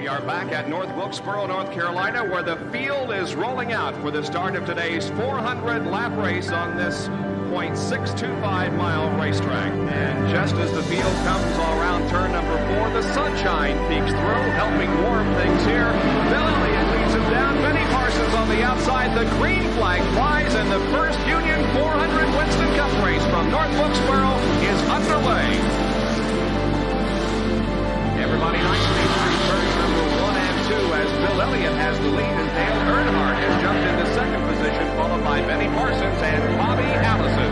We are back at North Wilkesboro, North Carolina, where the field is rolling out for the start of today's 400-lap race on this .625-mile racetrack. And just as the field comes around turn number 4, the sunshine peeks through, helping warm things here. Bill Elliott leads him down. Benny Parsons on the outside. The green flag flies, and the first Union 400 Winston Cup race from North Wilkesboro is underway. Everybody nicely through turns number 1 and 2 as Bill Elliott has the lead and Dale Earnhardt has jumped into second position, followed by Benny Parsons and Bobby Allison.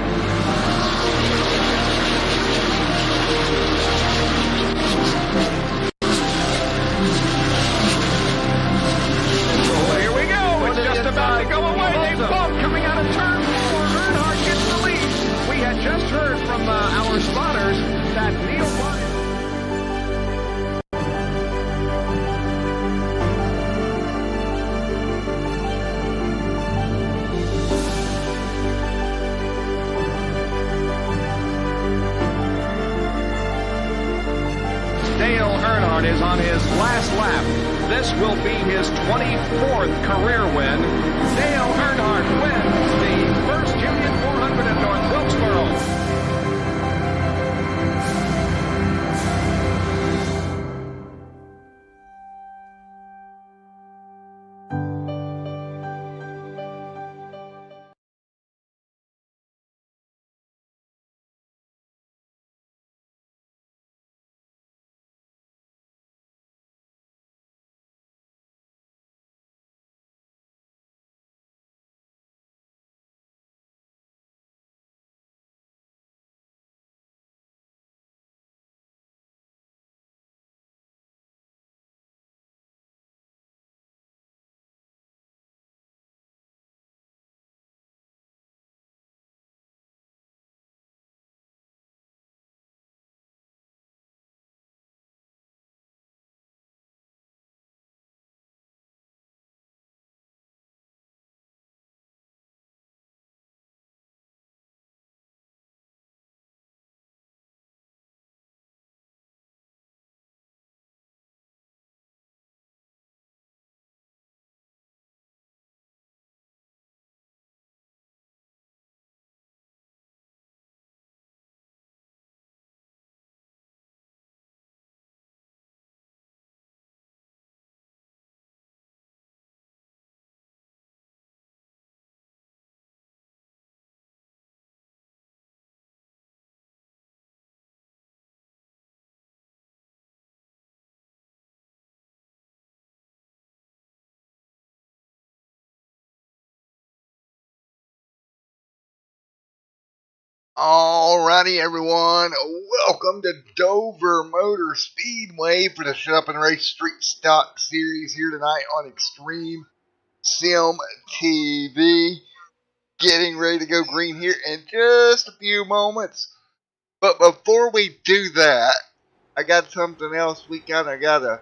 Here we go. It's just about to go away. They bump coming out of turn 4. Earnhardt gets the lead. We had just heard from our spotters that Neil Martin. Dale Earnhardt is on his last lap. This will be his 24th career win. Dale Earnhardt wins the first Union 400 at North Wilkesboro. Alrighty, everyone. Welcome to Dover Motor Speedway for the Shut Up and Race Street Stock Series here tonight on Extreme Sim TV. Getting ready to go green here in just a few moments. But before we do that, I got something else we kind of got to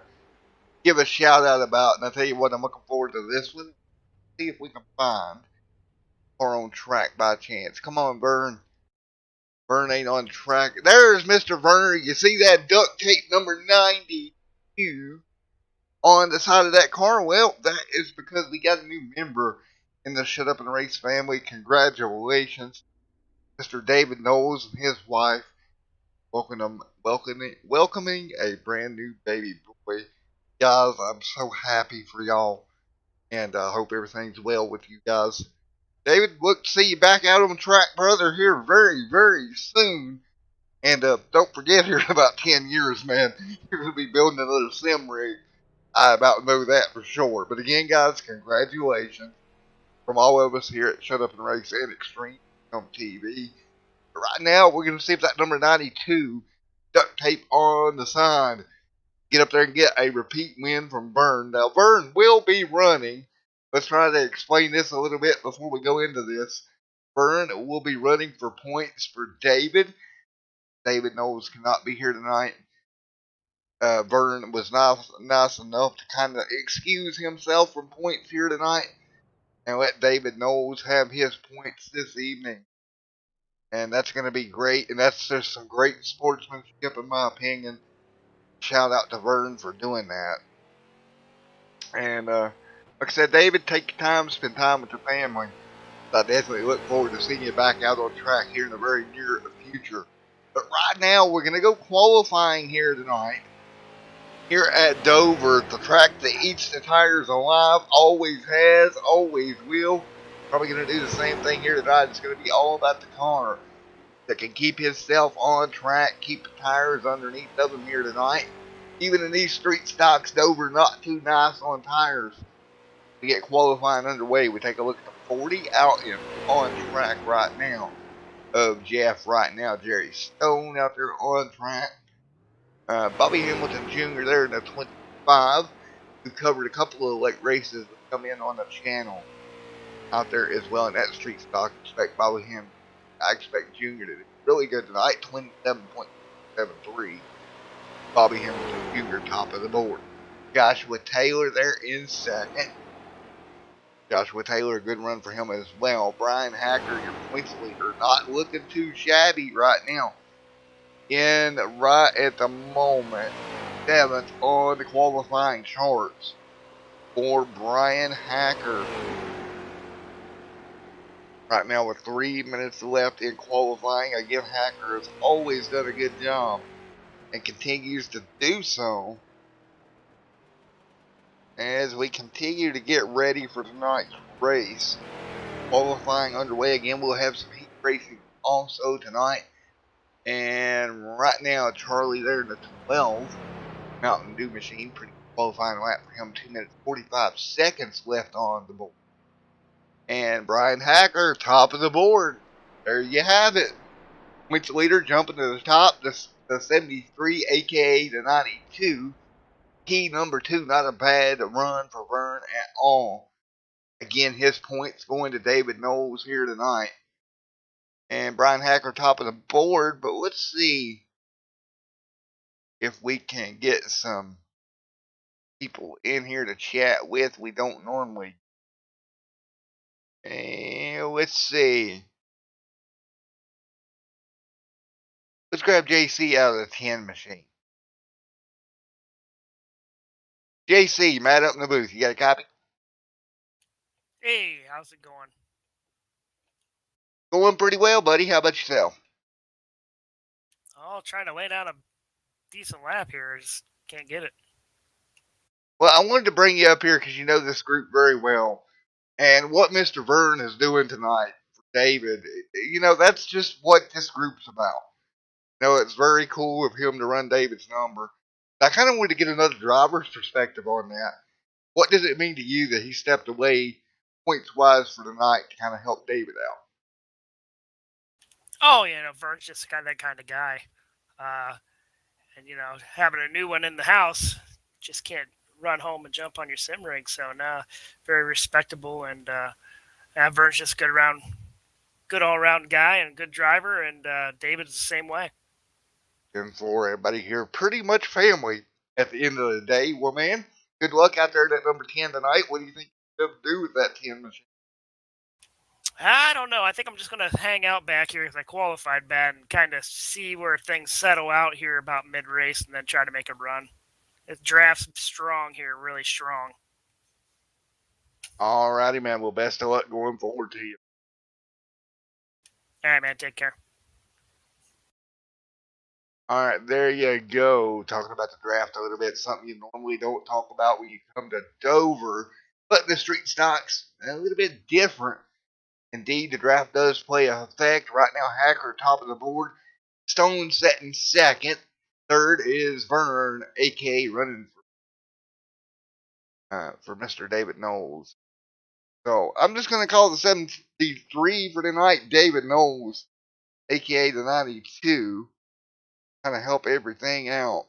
give a shout out about. And I'll tell you what, I'm looking forward to this one. See if we can find our own track by chance. Come on, Vern. Vern ain't on track. There's Mr. Werner. You see that duct tape number 92 on the side of that car? Well, that is because we got a new member in the Shut Up and Race family. Congratulations, Mr. David Knowles and his wife. Welcoming a brand new baby boy. Guys, I'm so happy for y'all. And I hope everything's well with you guys. David, look to see you back out on track, brother, here very, very soon. And don't forget, here in about 10 years, man, you're going to be building another sim rig. I about know that for sure. But again, guys, congratulations from all of us here at Shut Up and Race and Extreme on TV. But right now, we're going to see if that number 92 duct tape on the side. Get up there and get a repeat win from Vern. Now, Vern will be running. Let's try to explain this a little bit before we go into this. Vern will be running for points for David. David Knowles cannot be here tonight. Vern was nice enough to kind of excuse himself from points here tonight and let David Knowles have his points this evening. And that's going to be great. And that's just some great sportsmanship in my opinion. Shout out to Vern for doing that. And like I said, David, take your time, spend time with your family. I definitely look forward to seeing you back out on track here in the very near future. But right now, we're going to go qualifying here tonight. Here at Dover, the track that eats the tires alive, always has, always will. Probably going to do the same thing here tonight. It's going to be all about the car that can keep himself on track, keep the tires underneath of him here tonight. Even in these street stocks, Dover not too nice on tires. To get qualifying underway, we take a look at the 40 out in on track right now of Jeff right now. Jerry Stone out there on track. Bobby Hamilton Jr. there in the 25, who covered a couple of late races that come in on the channel out there as well in that street stock. I expect Bobby Hamilton. I expect Jr. to do really good tonight, 27.73. Bobby Hamilton Jr. top of the board. Joshua Taylor there in second. Joshua Taylor, a good run for him as well. Brian Hacker, your points leader, not looking too shabby right now. In right at the moment, 7th on the qualifying charts for Brian Hacker. Right now with 3 minutes left in qualifying, again, Hacker has always done a good job and continues to do so as we continue to get ready for tonight's race. Qualifying underway again. We'll have some heat racing also tonight. And right now, Charlie there in the 12 Mountain Dew machine. Pretty qualifying lap for him. 2 minutes 45 seconds left on the board. And Brian Hacker, top of the board. There you have it. Points leader jumping to the top. The 73, aka the 92. Key number 2. Not a bad run for Vern at all. Again, his points going to David Knowles here tonight. And Brian Hacker top of the board. But let's see if we can get some people in here to chat with. We don't normally. And let's see. Let's grab JC out of the 10 machine. JC, Matt up in the booth. You got a copy? Hey, how's it going? Going pretty well, buddy. How about yourself? Oh, trying to lay down a decent lap here. I just can't get it. Well, I wanted to bring you up here because you know this group very well. And what Mr. Vern is doing tonight for David, you know, that's just what this group's about. You know, it's very cool of him to run David's number. I kind of wanted to get another driver's perspective on that. What does it mean to you that he stepped away points wise for tonight to kind of help David out? Oh, Vern's just that kind of guy. And, having a new one in the house, just can't run home and jump on your sim rig. So, nah, very respectable. And Vern's just good all around guy and good driver. And David's the same way. And for everybody here, pretty much family at the end of the day. Well, man, good luck out there at number 10 tonight. What do you think you're going to do with that 10 machine? I don't know. I think I'm just going to hang out back here as I qualified bad and kind of see where things settle out here about mid-race and then try to make a run. The draft's strong here, really strong. Alrighty, man. Well, best of luck going forward to you. All right, man. Take care. All right, there you go. Talking about the draft a little bit, something you normally don't talk about when you come to Dover. But the street stocks a little bit different. Indeed, the draft does play a effect. Right now, Hacker top of the board. Stone setting second. Third is Vern, a.k.a. running for Mr. David Knowles. So I'm just going to call the 73 for tonight David Knowles, a.k.a. the 92. Kind of help everything out.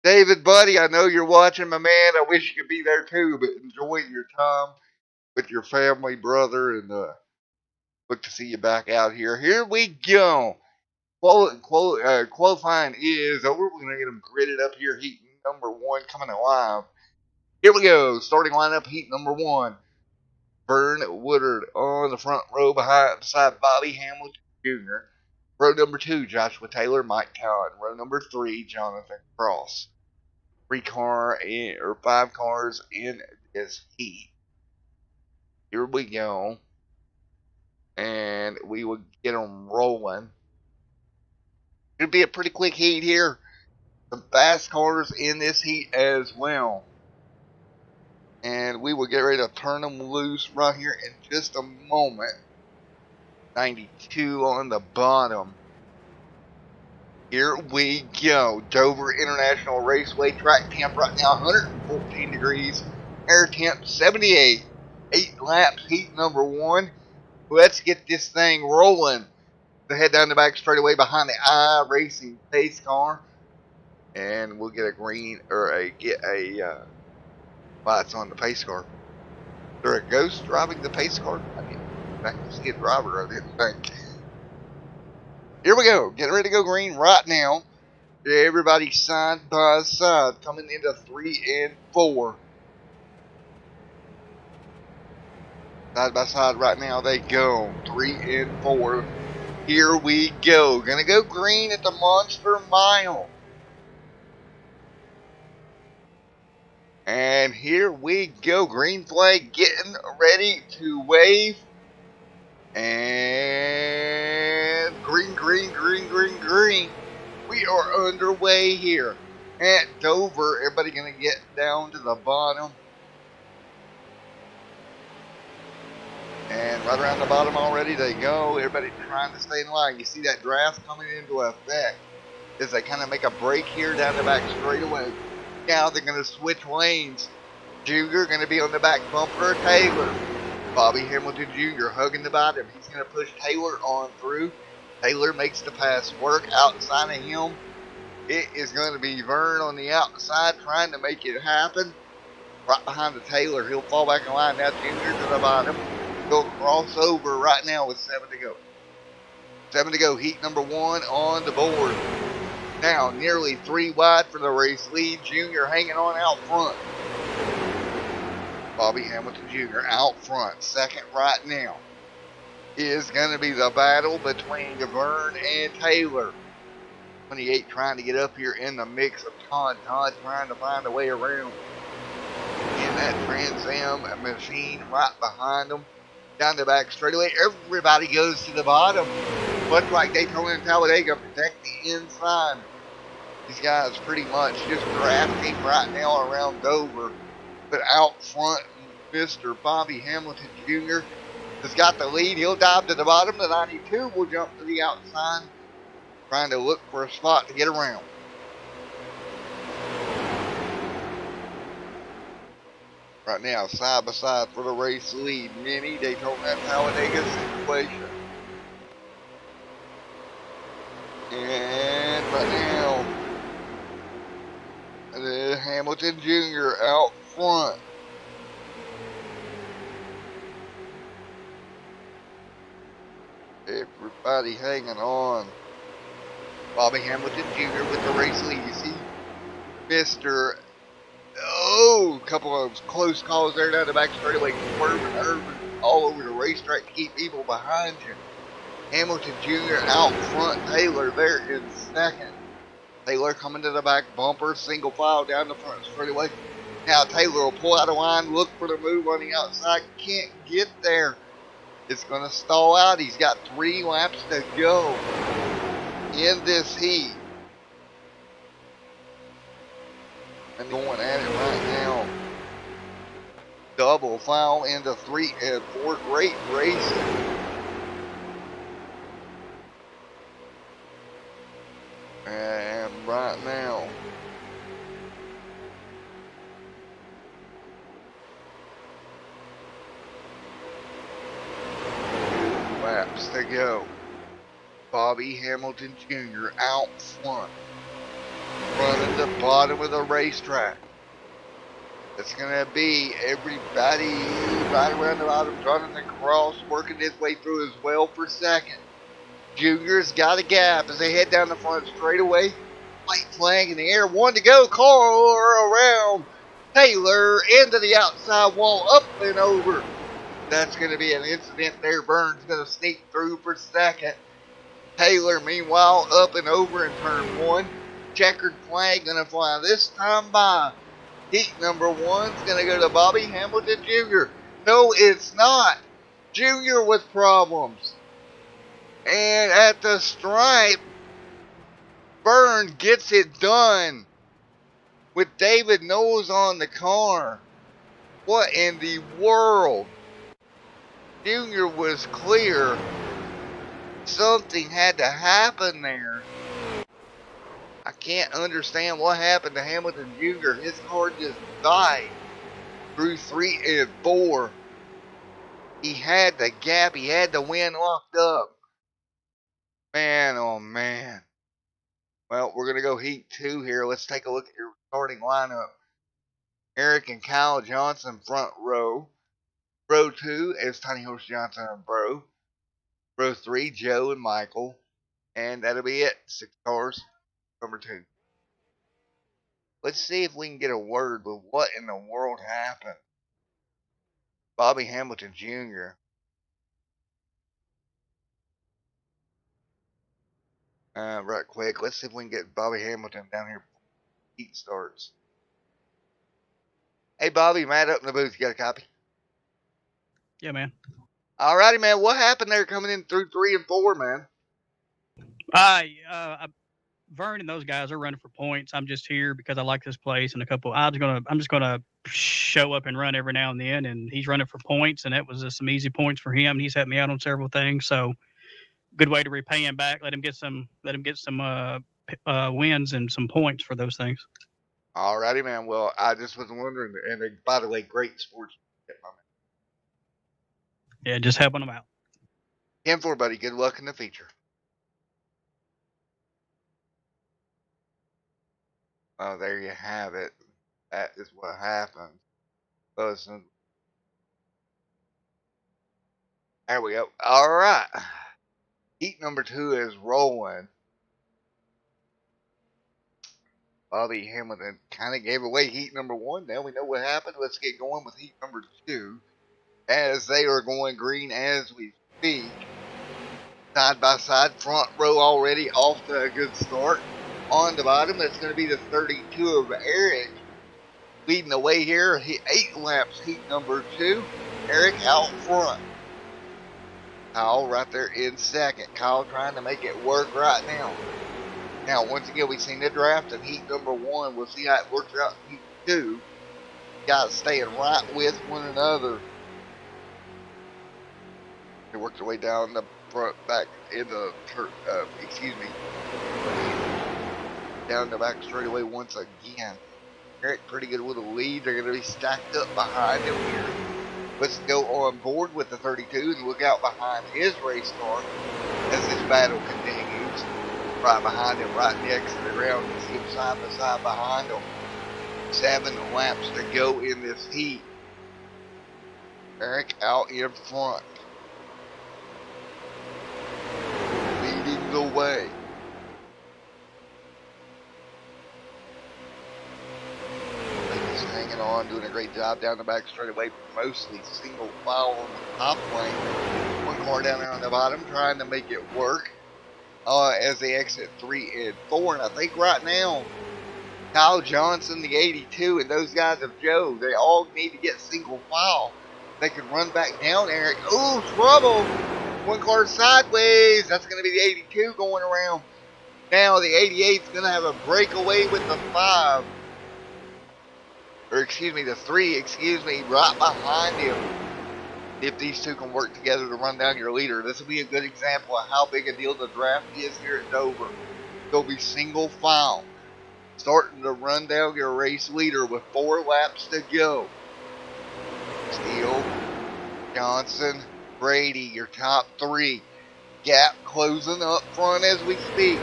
David, buddy, I know you're watching, my man. I wish you could be there too, but enjoy your time with your family, brother, and look to see you back out here. Here we go. Qualifying is over. We're going to get them gridded up here. Heat number 1 coming alive. Here we go. Starting lineup, heat number 1. Vern Woodard on the front row beside Bobby Hamilton Jr. Row number 2, Joshua Taylor, Mike Todd. Row number 3, Jonathan Cross. or 5 cars in this heat. Here we go. And we will get them rolling. It'll be a pretty quick heat here. Some fast cars in this heat as well. And we will get ready to turn them loose right here in just a moment. 92 on the bottom. Here we go. Dover International Raceway track temp right now 114 degrees. Air temp 78. 8 laps, heat number 1. Let's get this thing rolling. To head down the back straightaway behind the iRacing pace car. And we'll get a green or get a lights on the pace car. Is there a ghost driving the pace car? I didn't exactly see a driver, I didn't think. Here we go. Getting ready to go green right now. Everybody side by side coming into 3 and 4. Side by side right now they go. 3 and 4. Here we go. Gonna go green at the Monster Mile. And here we go. Green flag getting ready to wave. And green, green, green, green, green. We are underway here at Dover. Everybody going to get down to the bottom. And right around the bottom already they go. Everybody trying to stay in line. You see that draft coming into effect as they kind of make a break here down the back straightaway. Now they're going to switch lanes. Junior going to be on the back bumper of Taylor. Bobby Hamilton Jr. hugging the bottom. He's going to push Taylor on through. Taylor makes the pass work outside of him. It is going to be Vern on the outside trying to make it happen. Right behind the Taylor. He'll fall back in line. Now Junior to the bottom. He'll cross over right now with 7 to go. 7 to go. Heat number 1 on the board. Now nearly 3 wide for the race lead. Junior hanging on out front. Bobby Hamilton Jr. out front. Second right now is going to be the battle between Vern and Taylor. 28 trying to get up here in the mix of Todd. Todd trying to find a way around in that Trans Am machine right behind them. Down the back straightaway. Everybody goes to the bottom. Much like Daytona and Talladega, protect the inside. These guys pretty much just drafting right now around Dover. But out front, Mr. Bobby Hamilton Jr. has got the lead. He'll dive to the bottom. The 92 will jump to the outside, trying to look for a spot to get around. Right now, side by side for the race lead. Mini Daytona and Talladega situation. And right now, Hamilton Jr. out front. Everybody hanging on. Bobby Hamilton Jr. with the race lead. You see Mr. Oh, a couple of close calls there down the back straightaway. Swerving all over the racetrack to keep people behind you. Hamilton Jr. out front. Taylor there in second. Taylor coming to the back bumper. Single file down the front straightaway. Now Taylor will pull out of line. Look for the move on the outside. Can't get there. It's going to stall out. He's got 3 laps to go in this heat. And going at it right now. Double foul into 3 and 4. Great racing. And right now, laps to go. Bobby Hamilton Jr. out front. Running the bottom of the racetrack. It's going to be everybody right around the bottom. Jonathan Cross working his way through as well for second. Junior's got a gap as they head down the front straightaway. White flag in the air. 1 to go. Car around. Taylor into the outside wall. Up and over. That's going to be an incident there. Burns going to sneak through for second. Taylor, meanwhile, up and over in turn 1. checkered flag gonna fly this time by. Heat number 1's gonna go to Bobby Hamilton Jr. No, it's not. Jr. with problems. And at the stripe, Byrne gets it done with David Knowles on the car. What in the world? Jr. was clear. Something had to happen there. I can't understand what happened to Hamilton Jr. His car just died through 3 and 4. He had the gap. He had the win locked up. Man, oh man. Well, we're going to go heat 2 here. Let's take a look at your starting lineup. Eric and Kyle Johnson front row. Row 2 is Tiny Horse Johnson and Bro. Row 3, Joe and Michael. And that'll be it. 6 cars. Number 2. Let's see if we can get a word with what in the world happened. Bobby Hamilton Jr. Right quick. Let's see if we can get Bobby Hamilton down here before the heat starts. Hey, Bobby, Matt up in the booth. You got a copy? Yeah, man. Alrighty, man. What happened there coming in through 3 and 4, man? Vern and those guys are running for points. I'm just here because I like this place and I'm just gonna show up and run every now and then. And he's running for points, and that was just some easy points for him. He's helped me out on several things, so good way to repay him back. Let him get some wins and some points for those things. Alrighty, man. Well, I just was wondering. And by the way, great sports. Yeah, just helping them out. 10-4, buddy. Good luck in the feature. Oh, there you have it. That is what happened. Listen. There we go. All right. Heat number 2 is rolling. Bobby Hamilton kind of gave away heat number 1. Now we know what happened. Let's get going with heat number 2. As they are going green as we speak. Side by side, front row already off to a good start. On the bottom, that's going to be the 32 of Eric. Leading the way here, 8 laps, heat number 2. Eric out front. Kyle right there in second. Kyle trying to make it work right now. Now, once again, we've seen the draft in heat number 1. We'll see how it works out in heat 2. Guys staying right with one another. They work their way down the front, back in the, down the back straightaway once again. Eric pretty good with a lead. They're going to be stacked up behind him here. Let's go on board with the 32 and look out behind his race car as this battle continues. Right behind him, right next to the ground. You see him side by side behind him. 7 laps to go in this heat. Eric out in front. Leading the way. He's hanging on, doing a great job down the back straightaway, mostly single file on the top lane. One car down there on the bottom trying to make it work as they exit 3 and 4. And I think right now, Kyle Johnson, the 82, and those guys of Joe, they all need to get single file. They can run back down Eric. Ooh, trouble! One car sideways. That's going to be the 82 going around. Now the 88 is going to have a breakaway with the 5. Or excuse me, the 3, right behind him. If these two can work together to run down your leader, this will be a good example of how big a deal the draft is here at Dover. They'll be single file, starting to run down your race leader with 4 laps to go. Steele, Johnson, Brady, your top 3. Gap closing up front as we speak.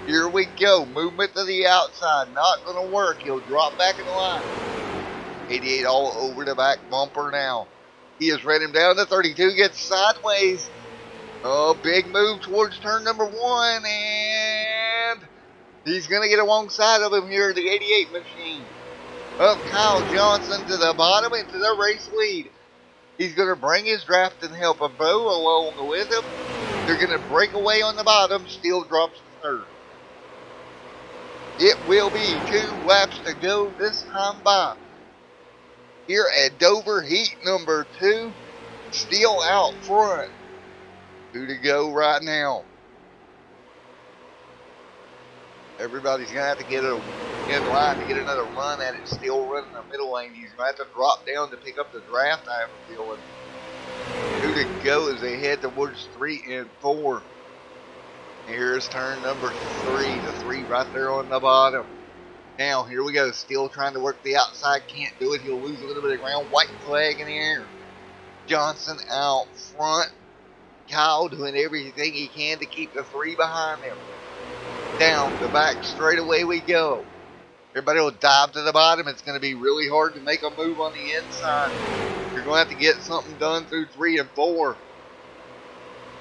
Here we go. Movement to the outside. Not going to work. He'll drop back in the line. 88 all over the back bumper now. He has ran him down. The 32 gets sideways. Oh, big move towards turn number 1. And he's going to get alongside of him here, the 88 machine. Up Kyle Johnson to the bottom into the race lead. He's going to bring his draft and help a Bo along with him. They're going to break away on the bottom. Steele drops to third. It will be 2 laps to go this time by. Here at Dover, heat number 2, still out front. 2 to go right now. Everybody's going to have to get in line to get another run at it. Still running the middle lane. He's going to have to drop down to pick up the draft, I have a feeling. 2 to go as they head towards 3 and 4. Here's turn number 3. The 3 right there on the bottom. Now, here we go. Still trying to work the outside. Can't do it. He'll lose a little bit of ground. White flag in the air. Johnson out front. Kyle doing everything he can to keep the 3 behind him. Down the back straightaway we go. Everybody will dive to the bottom. It's going to be really hard to make a move on the inside. You're going to have to get something done through 3 and 4.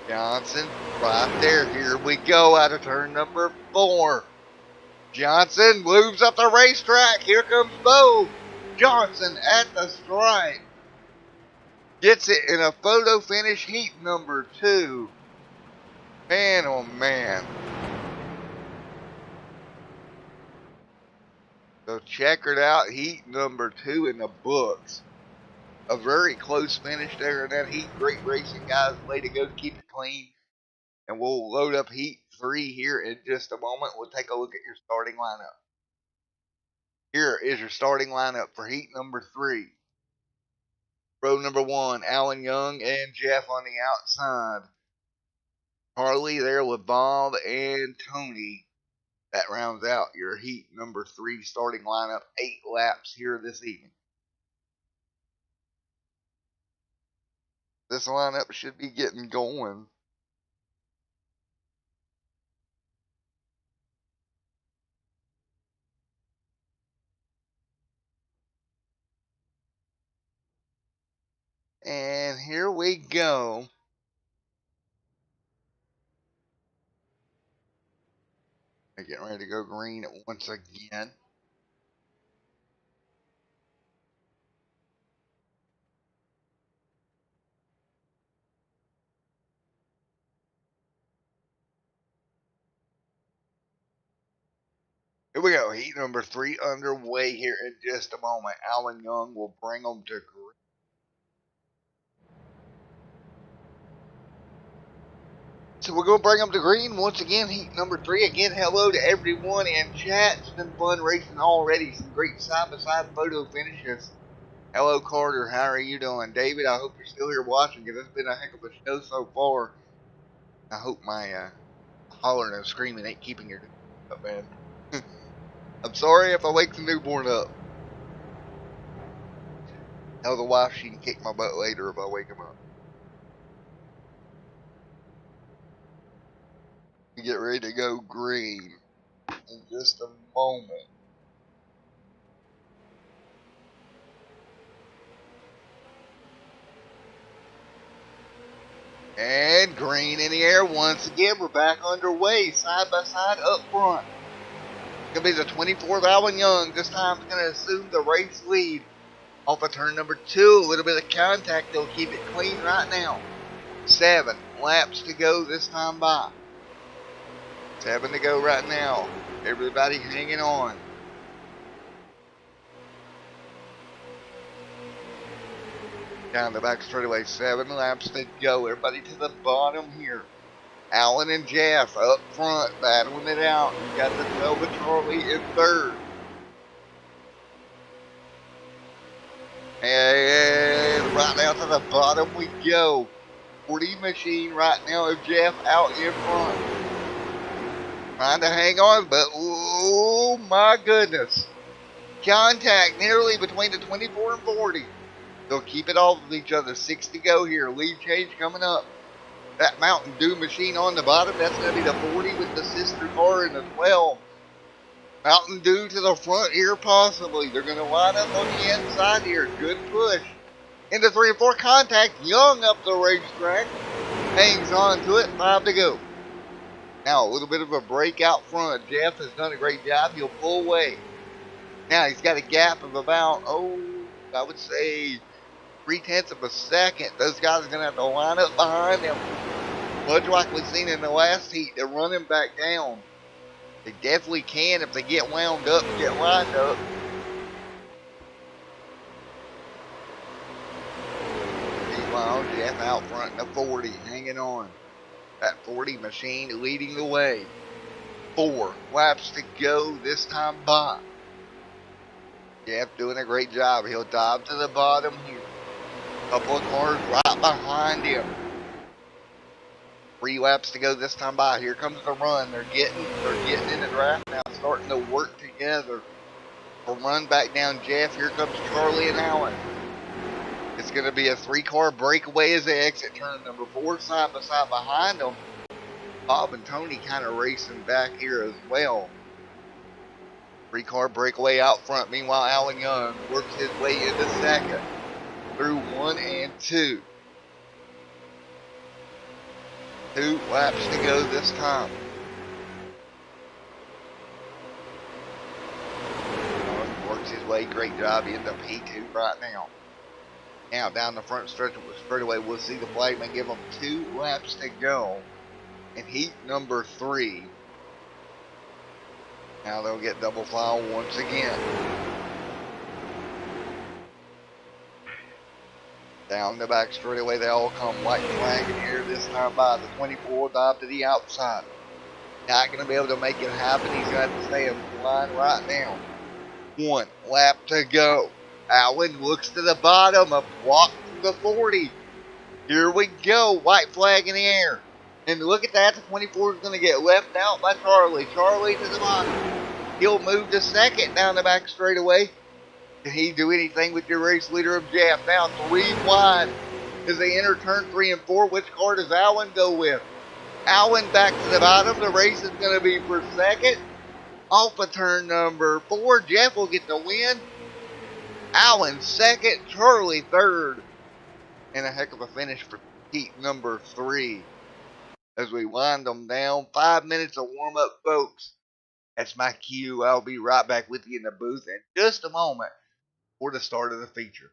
Johnson right there. Here we go out of turn number 4. Johnson moves up the racetrack. Here comes Bo. Johnson at the stripe. Gets it in a photo finish, heat number 2. Man, oh man. So checkered out heat number 2 in the books. A very close finish there in that heat. Great racing, guys. Way to go to keep it clean. And we'll load up heat 3 here in just a moment. We'll take a look at your starting lineup. Here is your starting lineup for heat number 3. Row number 1, Alan Young and Jeff on the outside. Harley there with Bob and Tony. That rounds out your heat number 3 starting lineup. 8 laps here this evening. This lineup should be getting going. And here we go. They're getting ready to go green once again. Here we go. Heat number 3 underway here in just a moment. Alan Young will bring them to green. So we're going to bring them to green once again. Heat number 3. Again, hello to everyone in chat. It's been fun racing already. Some great side-by-side photo finishes. Hello, Carter. How are you doing? David, I hope you're still here watching because it's been a heck of a show so far. I hope my hollering and screaming ain't keeping your up, man. I'm sorry if I wake the newborn up. Tell the wife she can kick my butt later if I wake him up. We get ready to go green in just a moment. And green in the air once again. We're back underway, side by side up front. It's going to be the 24th Alan Young. This time it's going to assume the race lead. Off of turn number 2, a little bit of contact. They'll keep it clean right now. 7 laps to go this time by. 7 to go right now. Everybody hanging on. Down the back straightaway, 7 laps to go. Everybody to the bottom here. Alan and Jeff up front, battling it out. You got the 12 of Charlie in 3rd. And right now to the bottom we go. 40 machine right now of Jeff out in front. Trying to hang on, but oh my goodness. Contact nearly between the 24 and 40. They'll keep it off of each other. 6 to go here. Lead change coming up. That Mountain Dew machine on the bottom, that's going to be the 40 with the sister car in the 12. Mountain Dew to the front here possibly. They're going to line up on the inside here. Good push. Into 3 and 4 contact. Young up the racetrack. Hangs on to it. 5 to go. Now a little bit of a break out front. Jeff has done a great job. He'll pull away. Now he's got a gap of about, I would say 3/10 of a second. Those guys are going to have to line up behind him. Much like we've seen in the last heat. They're running back down. They definitely can if they get wound up, get lined up. Meanwhile, Jeff out front in the 40, hanging on. That 40 machine leading the way. 4 laps to go this time by. Jeff doing a great job. He'll dive to the bottom here. Couple of cars right behind him. 3 laps to go this time by. Here comes the run. They're getting in the draft now, starting to work together. A run back down Jeff. Here comes Charlie and Allen. It's going to be a 3-car breakaway as they exit turn number 4, side by side behind them. Bob and Tony kind of racing back here as well. 3-car breakaway out front. Meanwhile, Alan Young works his way into second through 1 and 2. 2 laps to go this time. Works his way, great job into P2 right now. Now down the front stretch of the straightaway, we'll see the flagman give them 2 laps to go in heat number 3. Now they'll get double file once again. Down the back straightaway, they all come white flag in here this time by. The 24 dive to the outside. Not going to be able to make it happen. He's got to stay in line right now. 1 lap to go. Allen looks to the bottom, a block from the 40. Here we go, white flag in the air. And look at that, the 24 is going to get left out by Charlie. Charlie to the bottom. He'll move to second down the back straightaway. Can he do anything with your race leader of Jeff? Now 3 wide as they enter turn 3 and 4. Which car does Allen go with? Allen back to the bottom. The race is going to be for second. Off of turn number 4. Jeff will get the win. Allen second. Charlie third. And a heck of a finish for heat number 3. As we wind them down. 5 minutes of warm up, folks. That's my cue. I'll be right back with you in the booth in just a moment for the start of the feature.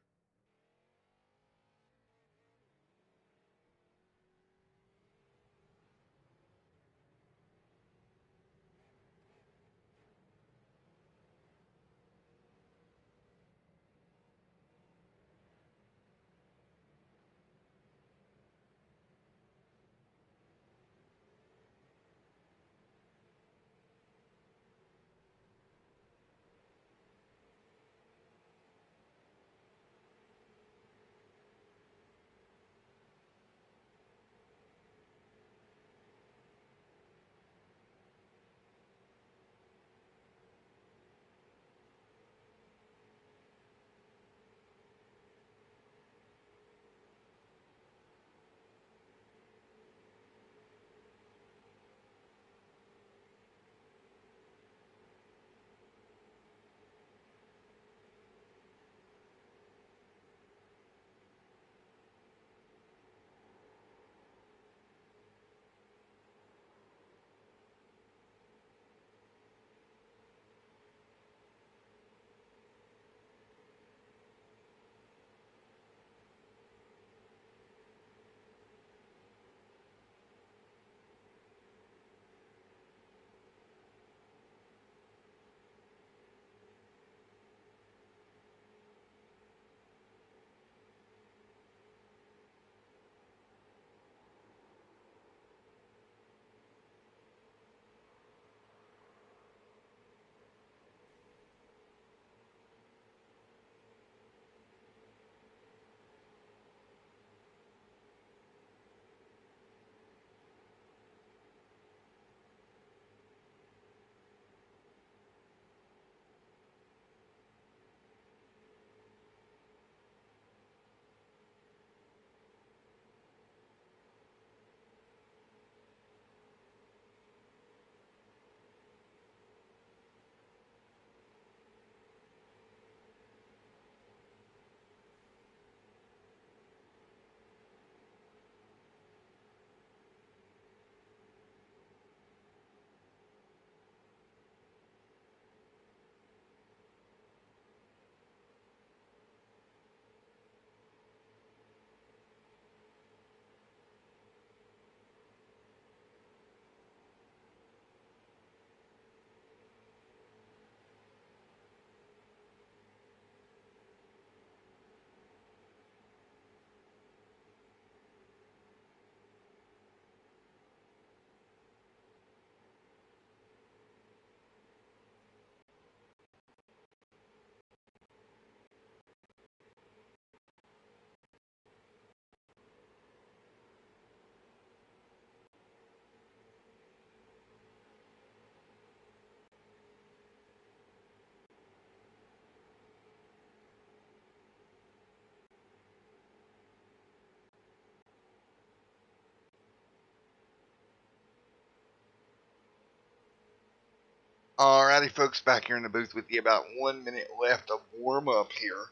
Alrighty, folks, back here in the booth with you. About 1 minute left of warm up here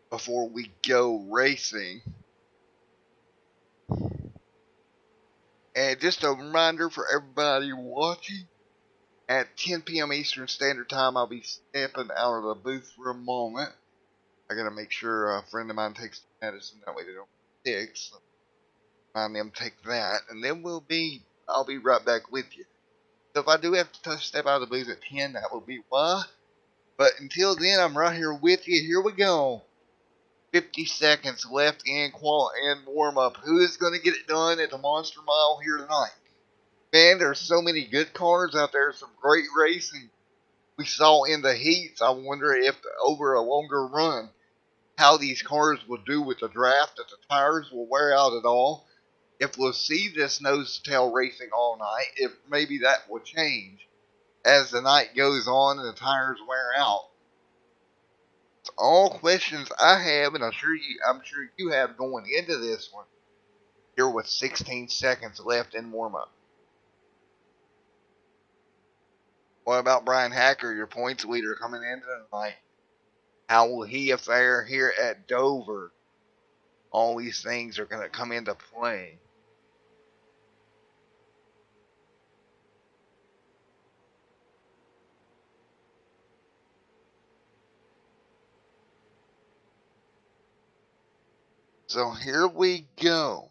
before we go racing. And just a reminder for everybody watching, at 10 p.m. Eastern Standard Time, I'll be stepping out of the booth for a moment. I gotta make sure a friend of mine takes the medicine, that way they don't get sick. So remind them to take that, and then I'll be right back with you. So if I do have to step out of the booth at 10, that will be why. But until then, I'm right here with you. Here we go. 50 seconds left in warm up. Who is going to get it done at the Monster Mile here tonight? Man, there's so many good cars out there. Some great racing we saw in the heats. I wonder if over a longer run, how these cars will do with the draft, if the tires will wear out at all. If we'll see this nose to tail racing all night, if maybe that will change as the night goes on and the tires wear out. It's all questions I have, and I'm sure you have going into this one. Here with 16 seconds left in warm-up. What about Brian Hacker, your points leader coming into tonight? How will he fare here at Dover? All these things are going to come into play. So here we go.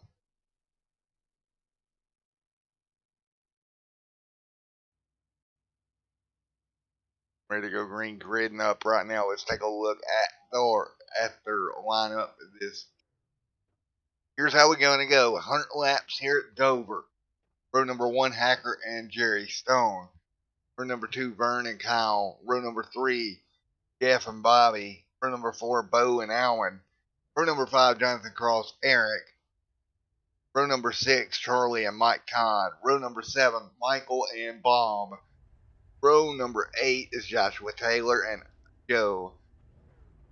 Ready to go green, gridding up right now. Let's take a look at their lineup. Here's how we're going to go. 100 laps here at Dover. Row number 1, Hacker and Jerry Stone. Row number 2, Vern and Kyle. Row number 3, Jeff and Bobby. Row number 4, Bo and Alan. Row number 5, Jonathan Cross, Eric. Row number 6, Charlie and Mike Todd. Row number 7, Michael and Bob. Row number 8 is Joshua Taylor and Joe.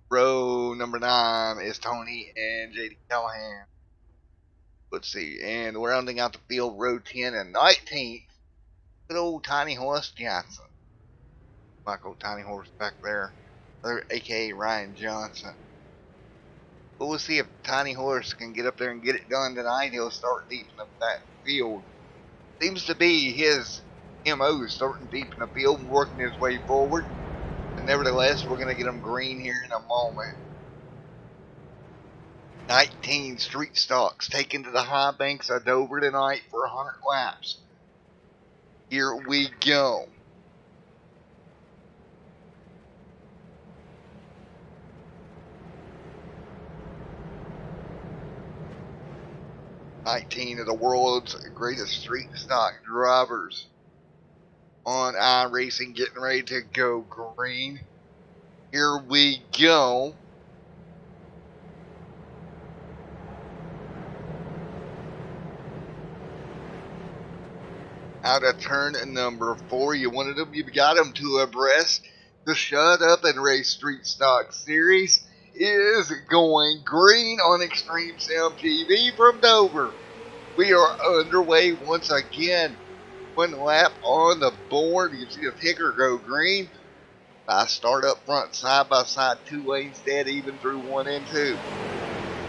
Row number 9 is Tony and JD Callahan. Let's see, and rounding out the field, row 10 and 19, good old Tiny Horse Johnson. Michael Tiny Horse back there, aka Ryan Johnson. But we'll see if Tiny Horse can get up there and get it done tonight. He'll start deepening up that field. Seems to be his MO, starting deep in the field and working his way forward. And nevertheless, we're going to get him green here in a moment. 19 street stocks taken to the high banks of Dover tonight for 100 laps. Here we go. $19 of the world's greatest street stock drivers on iRacing getting ready to go green. Here we go. Out of turn number 4, you wanted them, you got them to abreast. The Shut Up and Race Street Stock Series is going green on Extreme Sim TV from Dover. We are underway once again. 1 lap on the board. You can see the ticker go green. I start up front, side by side, 2 lanes dead even through 1 and 2.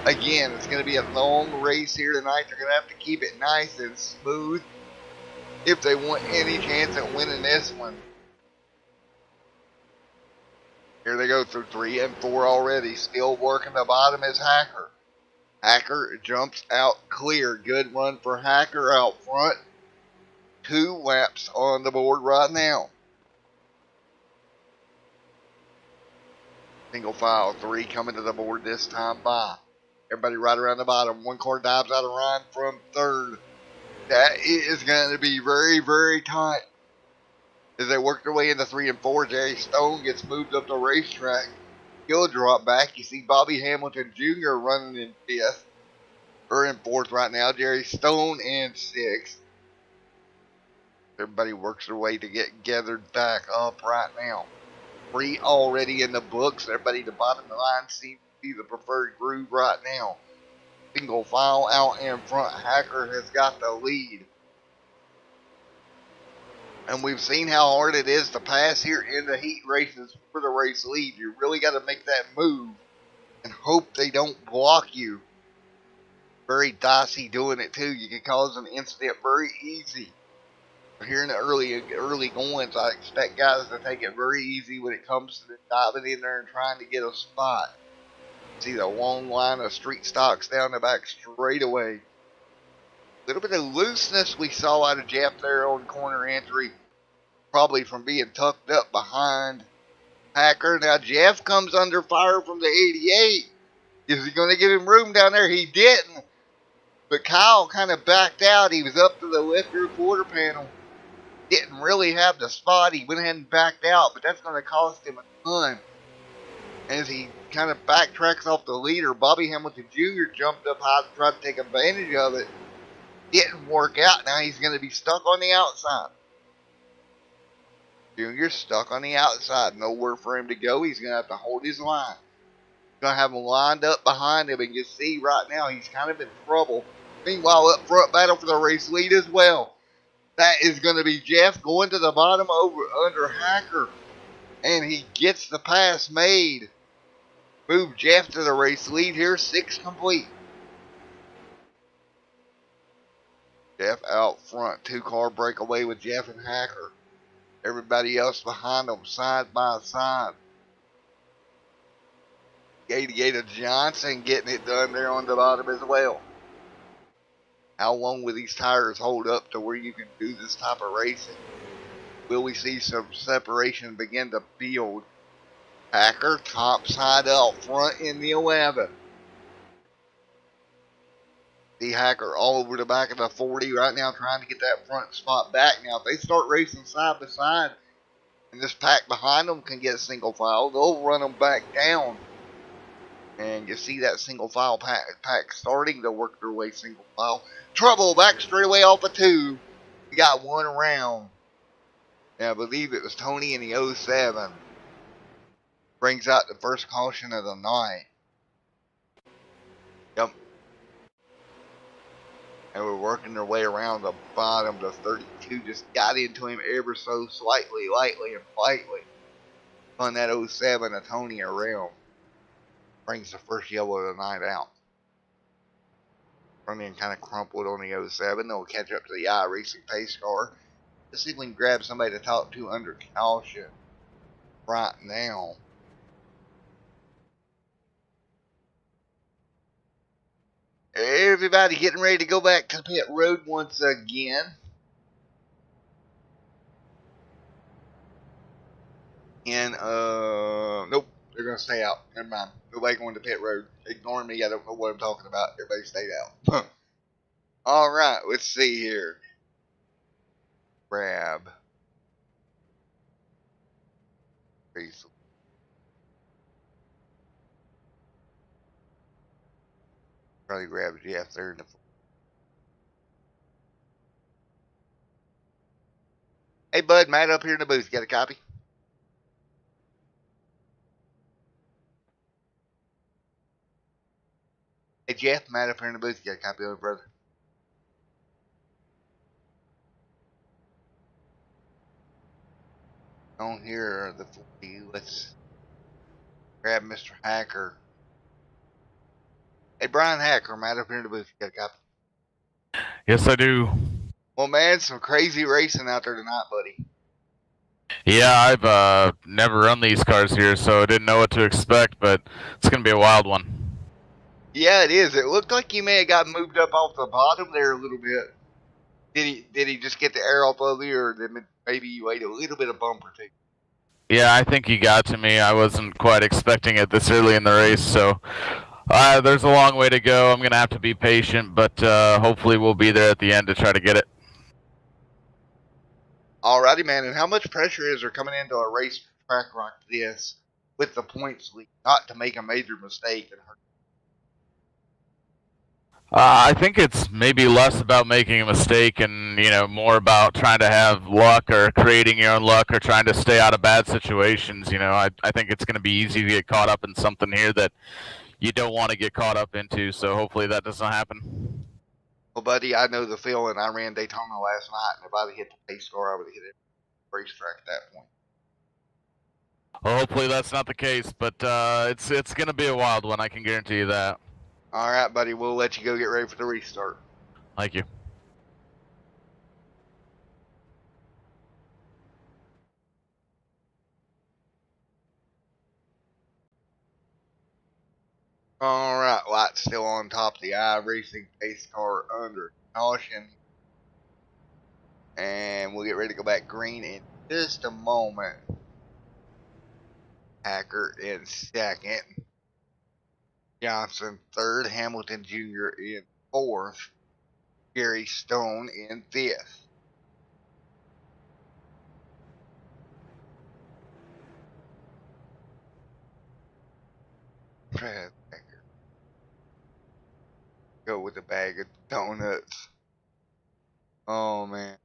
Again, it's going to be a long race here tonight. They're going to have to keep it nice and smooth if they want any chance at winning this one. Here they go through 3 and 4 already. Still working the bottom is Hacker. Hacker jumps out clear. Good run for Hacker out front. 2 laps on the board right now. Single file 3 coming to the board this time by. Everybody right around the bottom. 1 car dives out of line from 3rd. That is going to be very, very tight. As they work their way into 3 and 4, Jerry Stone gets moved up the racetrack. He'll drop back. You see Bobby Hamilton Jr. running in 5th. Or in 4th right now. Jerry Stone in 6th. Everybody works their way to get gathered back up right now. 3 already in the books. Everybody at the bottom of the line seems to be the preferred groove right now. Single file out in front. Hacker has got the lead. And we've seen how hard it is to pass here in the heat races for the race lead. You really got to make that move and hope they don't block you. Very dicey doing it too. You can cause an incident very easy. Here in the early goings, I expect guys to take it very easy when it comes to diving in there and trying to get a spot. See the long line of street stocks down the back straightaway. A little bit of looseness we saw out of Jeff there on corner entry, probably from being tucked up behind Hacker. Now Jeff comes under fire from the 88. Is he going to give him room down there? He didn't. But Kyle kind of backed out. He was up to the left rear quarter panel. Didn't really have the spot. He went ahead and backed out, but that's going to cost him a ton. As he kind of backtracks off the leader, Bobby Hamilton Jr. jumped up high to try to take advantage of it. Didn't work out. Now he's going to be stuck on the outside. Junior's stuck on the outside. Nowhere for him to go. He's going to have to hold his line. He's going to have him lined up behind him. And you see right now he's kind of in trouble. Meanwhile, up front, battle for the race lead as well. That is going to be Jeff going to the bottom under Hacker. And he gets the pass made. Move Jeff to the race lead here. 6 complete. Jeff out front. 2-car breakaway with Jeff and Hacker. Everybody else behind them side by side. 88 of Johnson getting it done there on the bottom as well. How long will these tires hold up to where you can do this type of racing? Will we see some separation begin to build? Hacker top side out front in the 11. See Hacker all over the back of the 40 right now trying to get that front spot back. Now if they start racing side by side and this pack behind them can get single file, they'll run them back down. And you see that single file pack starting to work their way single file. Trouble back straight away off of 2. We got one around. And I believe it was Tony in the 07. Brings out the first caution of the night. Yep. And we're working their way around the bottom. The 32 just got into him ever so slightly, lightly, and lightly. On that 07 of Tony around. Brings the first yellow of the night out. Front end kind of crumpled on the 07. They'll catch up to the Racing pace car. Let's see if we can grab somebody to talk to under caution right now. Everybody getting ready to go back to the pit road once again. And, nope. They're going to stay out. Never mind. Nobody going to pit road. Ignore me. I don't know what I'm talking about. Everybody stayed out. Alright. Let's see here. Grab. Probably grab Jeff there in the... Hey, bud. Matt up here in the booth. Got a copy? Hey, Jeff, Matt up here in the booth. You got a copy of it, brother? On here, the 40. Let's grab Mr. Hacker. Hey, Brian Hacker, Matt up here in the booth. You got a copy? Yes, I do. Well, man, some crazy racing out there tonight, buddy. Yeah, I've never run these cars here, so I didn't know what to expect, but it's going to be a wild one. Yeah, it is. It looked like you may have got moved up off the bottom there a little bit. Did he just get the air off of you, or did maybe you ate a little bit of bump or two? Yeah, I think he got to me. I wasn't quite expecting it this early in the race, so there's a long way to go. I'm going to have to be patient, but hopefully we'll be there at the end to try to get it. Alrighty, man. And how much pressure is there coming into a race track like this with the points lead, not to make a major mistake and hurt? I think it's maybe less about making a mistake and, more about trying to have luck or creating your own luck or trying to stay out of bad situations. I think it's going to be easy to get caught up in something here that you don't want to get caught up into, so hopefully that doesn't happen. Well, buddy, I know the feeling. I ran Daytona last night, and if I'd hit the pace car, I would have hit it racetrack at that point. Well, hopefully that's not the case, but it's going to be a wild one. I can guarantee you that. All right, buddy. We'll let you go get ready for the restart. Thank you. All right, lights still on top of the iRacing pace car under caution. And we'll get ready to go back green in just a moment. Hacker in second. Johnson third. Hamilton Jr. in fourth. Gary Stone in fifth. Go with a bag of donuts. Oh, man.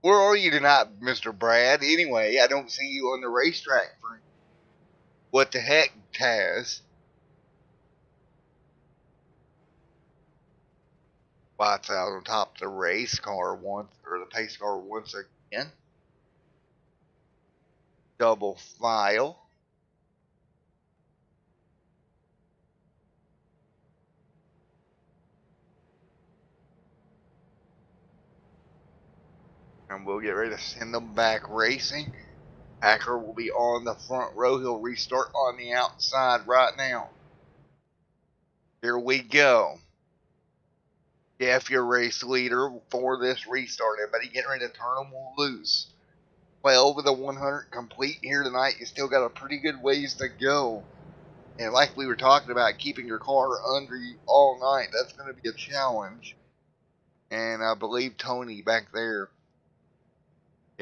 Where are you tonight, Mr. Brad? Anyway, I don't see you on the racetrack. What the heck, Taz? White's out on top of the race car once, or the pace car once again. Double file. And we'll get ready to send them back racing. Hacker will be on the front row. He'll restart on the outside right now. Here we go. Jeff, your race leader for this restart. Everybody getting ready to turn them loose. 12 of the 100 complete here tonight. You still got a pretty good ways to go. And like we were talking about, keeping your car under you all night, that's going to be a challenge. And I believe Tony back there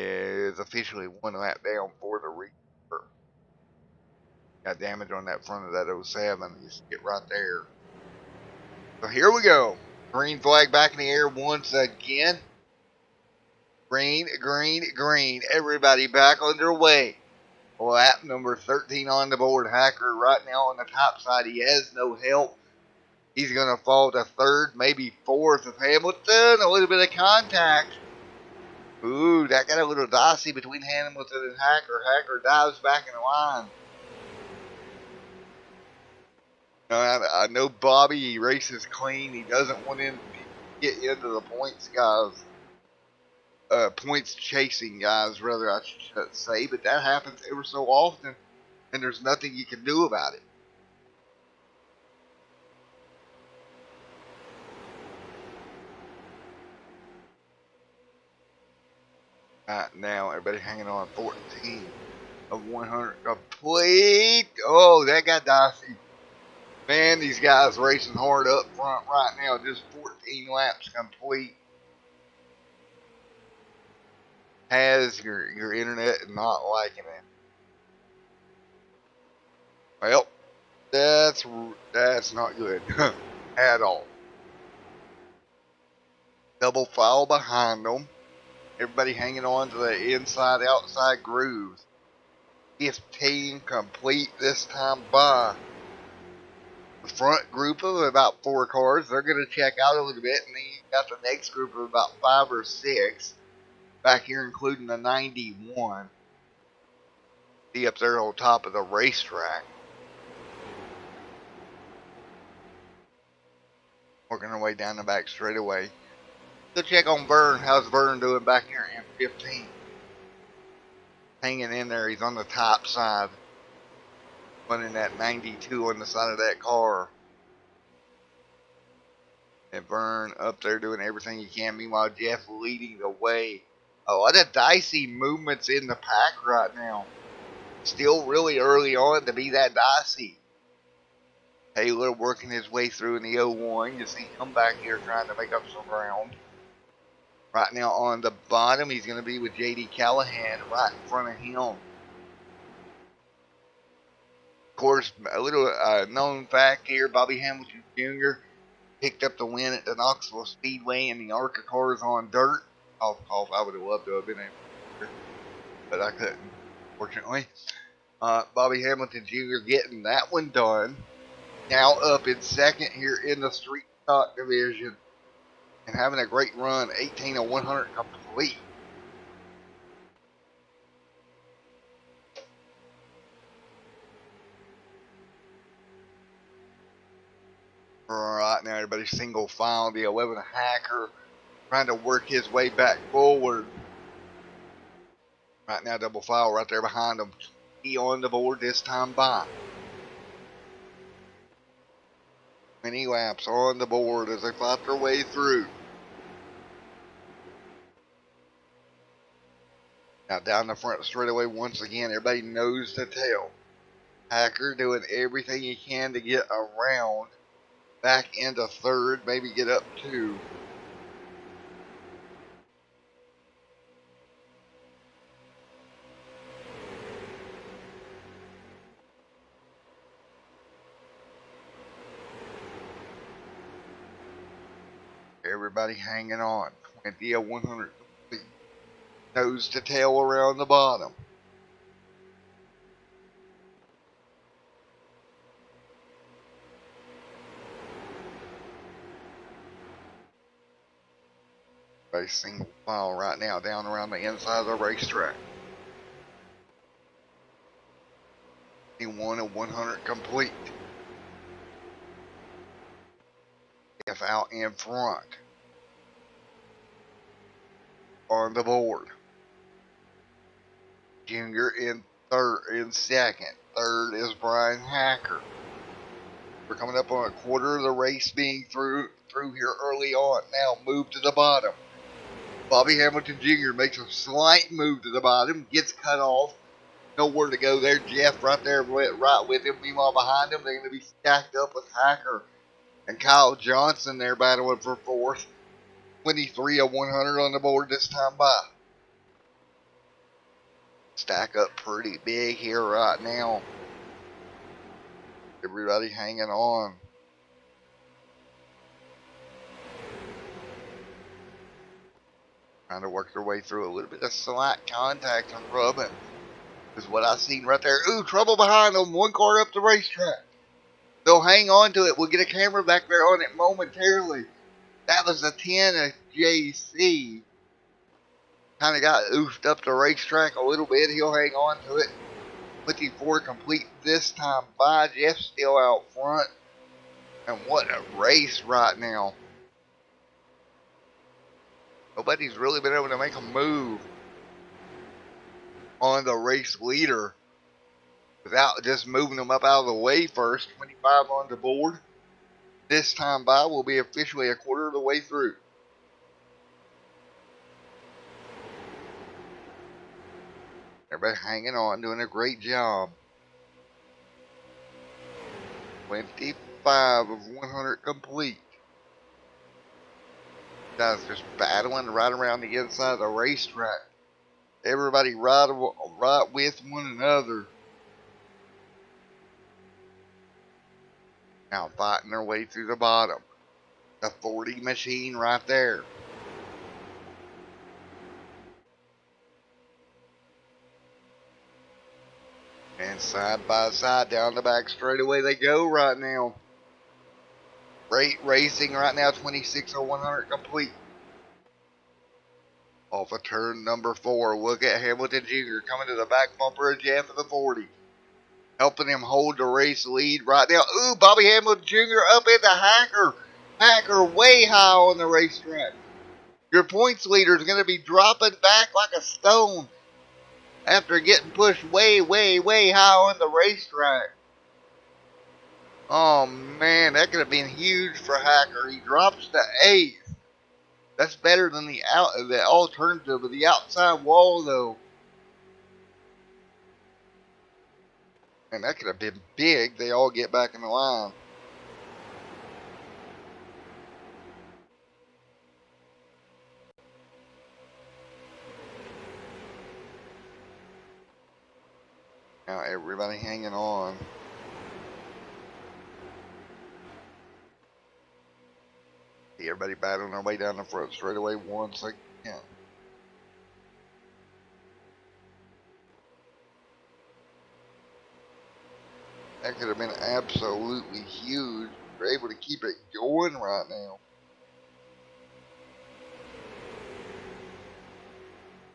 is officially one lap down for the restart. Got damage on that front of that 07. You see it right there. So here we go. Green flag back in the air once again. Green, green, green. Everybody back underway. Lap number 13 on the board. Hacker right now on the top side. He has no help. He's going to fall to third, maybe fourth of Hamilton. A little bit of contact. Ooh, that got a little dicey between Hamilton and Hacker. Hacker dives back in the line. I know Bobby, he races clean. He doesn't want him to get into the points, guys. Points chasing, guys, rather I should say. But that happens ever so often, and there's nothing you can do about it. Right now, everybody hanging on 14 of 100 complete. Oh, that got dicey. Man, these guys racing hard up front right now. Just 14 laps complete. Has your internet not liking it? Well, that's not good at all. Double file behind them. Everybody hanging on to the inside-outside grooves. 15 complete this time by the front group of about 4 cars. They're going to check out a little bit, and then you got the next group of about 5 or 6 back here, including the 91. See up there on top of the racetrack. Working our way down the back straightaway. Let's check on Vern. How's Vern doing back here in 15? Hanging in there. He's on the top side. Running that 92 on the side of that car. And Vern up there doing everything he can. Meanwhile, Jeff leading the way. A lot of dicey movements in the pack right now. Still really early on to be that dicey. Taylor working his way through in the 01. You see him back here trying to make up some ground. Right now on the bottom, he's going to be with J.D. Callahan right in front of him. Of course, a little known fact here, Bobby Hamilton Jr. picked up the win at the Knoxville Speedway in the ARCA cars on dirt. I would have loved to have been able to, but I couldn't, fortunately. Bobby Hamilton Jr. getting that one done. Now up in second here in the street stock division. And having a great run, 18 of 100 complete. Right now, everybody's single file. The 11 Hacker trying to work his way back forward. Right now, double file right there behind him. He on the board this time by. 20 laps on the board as they fight their way through. Now down the front straightaway once again, everybody knows the tail. Hacker doing everything he can to get around, back into third, maybe get up two. Everybody hanging on. 20 of 100 complete. Nose to tail around the bottom. A single file right now down around the inside of the racetrack. 21 of 100 complete. F out in front. On the board. Junior in second. Third is Brian Hacker. We're coming up on a quarter of the race being through here early on. Now move to the bottom. Bobby Hamilton Jr. makes a slight move to the bottom, gets cut off. Nowhere to go there. Jeff right there, right with him. Meanwhile, behind him, they're going to be stacked up with Hacker and Kyle Johnson there battling for fourth. 23 of 100 on the board this time by. Stack up pretty big here right now. Everybody hanging on. Trying to work their way through a little bit of slight contact and rubbing. Is what I seen right there. Ooh, trouble behind them. One car up the racetrack. They'll hang on to it. We'll get a camera back there on it momentarily. That was the 10 of JC. Kind of got oofed up the racetrack a little bit. He'll hang on to it. 24 complete this time by. Jeff's still out front. And what a race right now. Nobody's really been able to make a move on the race leader without just moving them up out of the way first. 25 on the board. This time by will be officially a quarter of the way through. Everybody hanging on, doing a great job. 25 of 100 complete. Guys just battling right around the inside of the racetrack. Everybody right with one another. Now fighting their way through the bottom. The 40 machine right there. And side by side down the back straightaway they go right now. Great racing right now. 26 of 100 complete. Off of turn number 4. Look at Hamilton Jr. coming to the back bumper of Jeff of the 40. Helping him hold the race lead right now. Ooh, Bobby Hamilton Jr. up into Hacker. Hacker way high on the racetrack. Your points leader is going to be dropping back like a stone after getting pushed way, way, way high on the racetrack. Oh, man, that could have been huge for Hacker. He drops to 8th. That's better than the alternative of the outside wall, though. And that could have been big. They all get back in the line. Now everybody hanging on. See everybody battling their way down the front straightaway once again. That could have been absolutely huge. They're able to keep it going right now.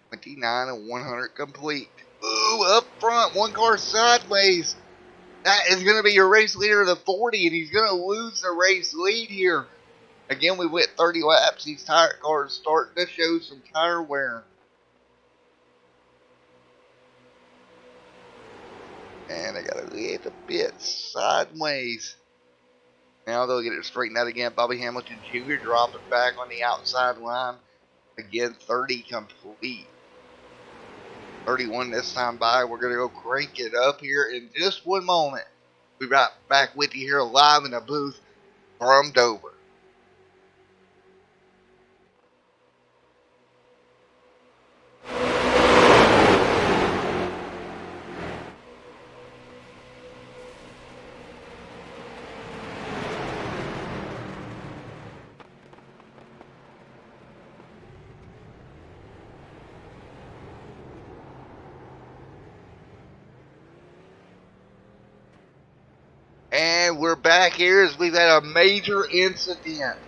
29 of 100 complete. Ooh, up front, one car sideways. That is going to be your race leader of the 40, and he's going to lose the race lead here. Again, we went 30 laps. These tire cars starting to show some tire wear. And they got a little bit sideways. Now they'll get it straightened out again. Bobby Hamilton Jr. dropping back on the outside line. Again, 30 complete. 31 this time by. We're going to go crank it up here in just one moment. We'll be right back with you here live in the booth from Dover. And we're back here as we've had a major incident.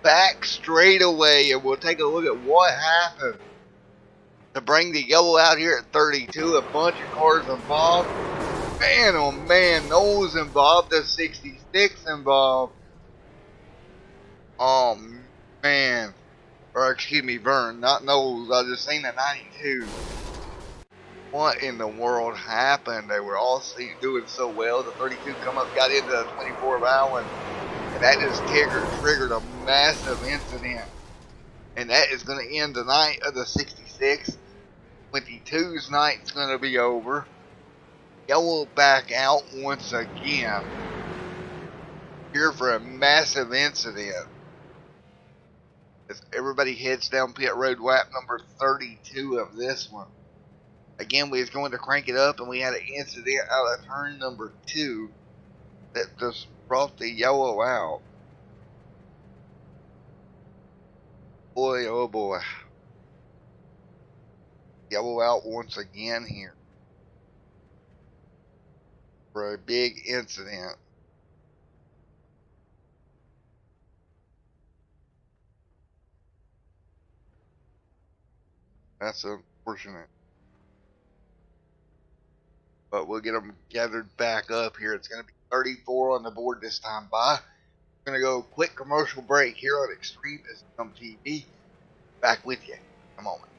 Back straight away, and we'll take a look at what happened to bring the yellow out here at 32. A bunch of cars involved. Man, oh man, Knowles involved, the 66 involved. Oh man, or excuse me, Vern, not Knowles. I just seen the 92. What in the world happened? They were all doing so well. The 32 come up, got into the 24 of Allen, and that just triggered a massive incident. And that is going to end the night of the 66. 22's night's going to be over. Yellow back out once again. Here for a massive incident. As everybody heads down pit road lap number 32 of this one. Again, we was going to crank it up, and we had an incident out of turn number 2 that just brought the yellow out. Boy, oh boy. Yellow out once again here for a big incident. That's unfortunate. But we'll get them gathered back up here. It's going to be 34 on the board this time by. We're going to go quick commercial break here on Extreme TV. Back with you in a moment.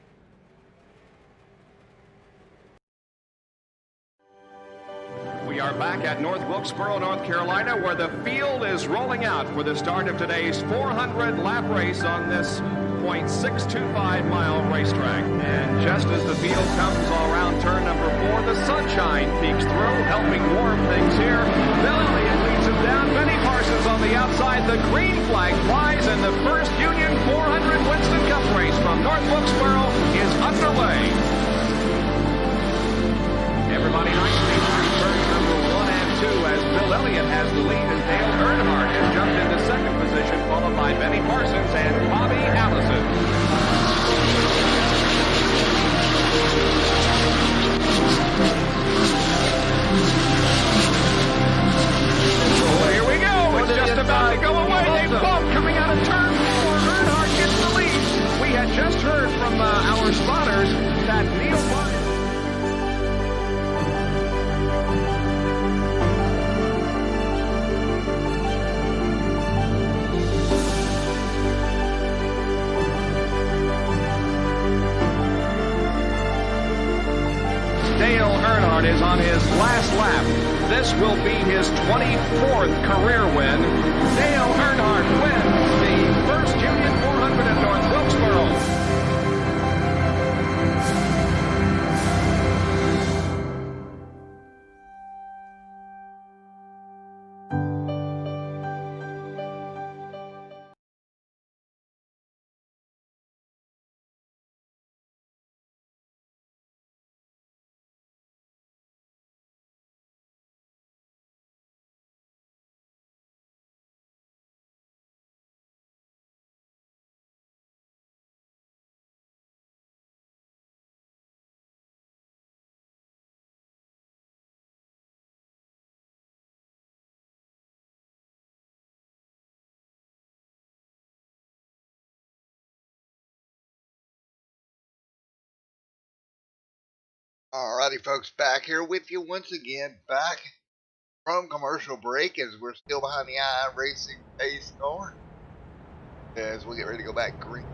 We are back at North Wilkesboro, North Carolina, where the field is rolling out for the start of today's 400-lap race on this .625-mile racetrack. And just as the field comes around turn number 4, the sunshine peeks through, helping warm things here. Bill Elliott leads him down. Benny Parsons on the outside. The green flag flies, and the first Union 400 Winston Cup race from North Wilkesboro is underway. Everybody nicely through turns number 1 and 2 as Bill Elliott has the lead, and Dale Earnhardt has jumped into second position, followed by Benny Parsons and Bobby Allison. So here we go. It's just about to go away. They bump coming out of turn 4. Earnhardt gets the lead. We had just heard from our spotters that Neil Martin. Dale Earnhardt is on his last lap. This will be his 24th career win. Dale Earnhardt wins the first Union 400 at North Wilkesboro. Alrighty, folks, back here with you once again. Back from commercial break as we're still behind the eye racing pace car. As we get ready to go back green.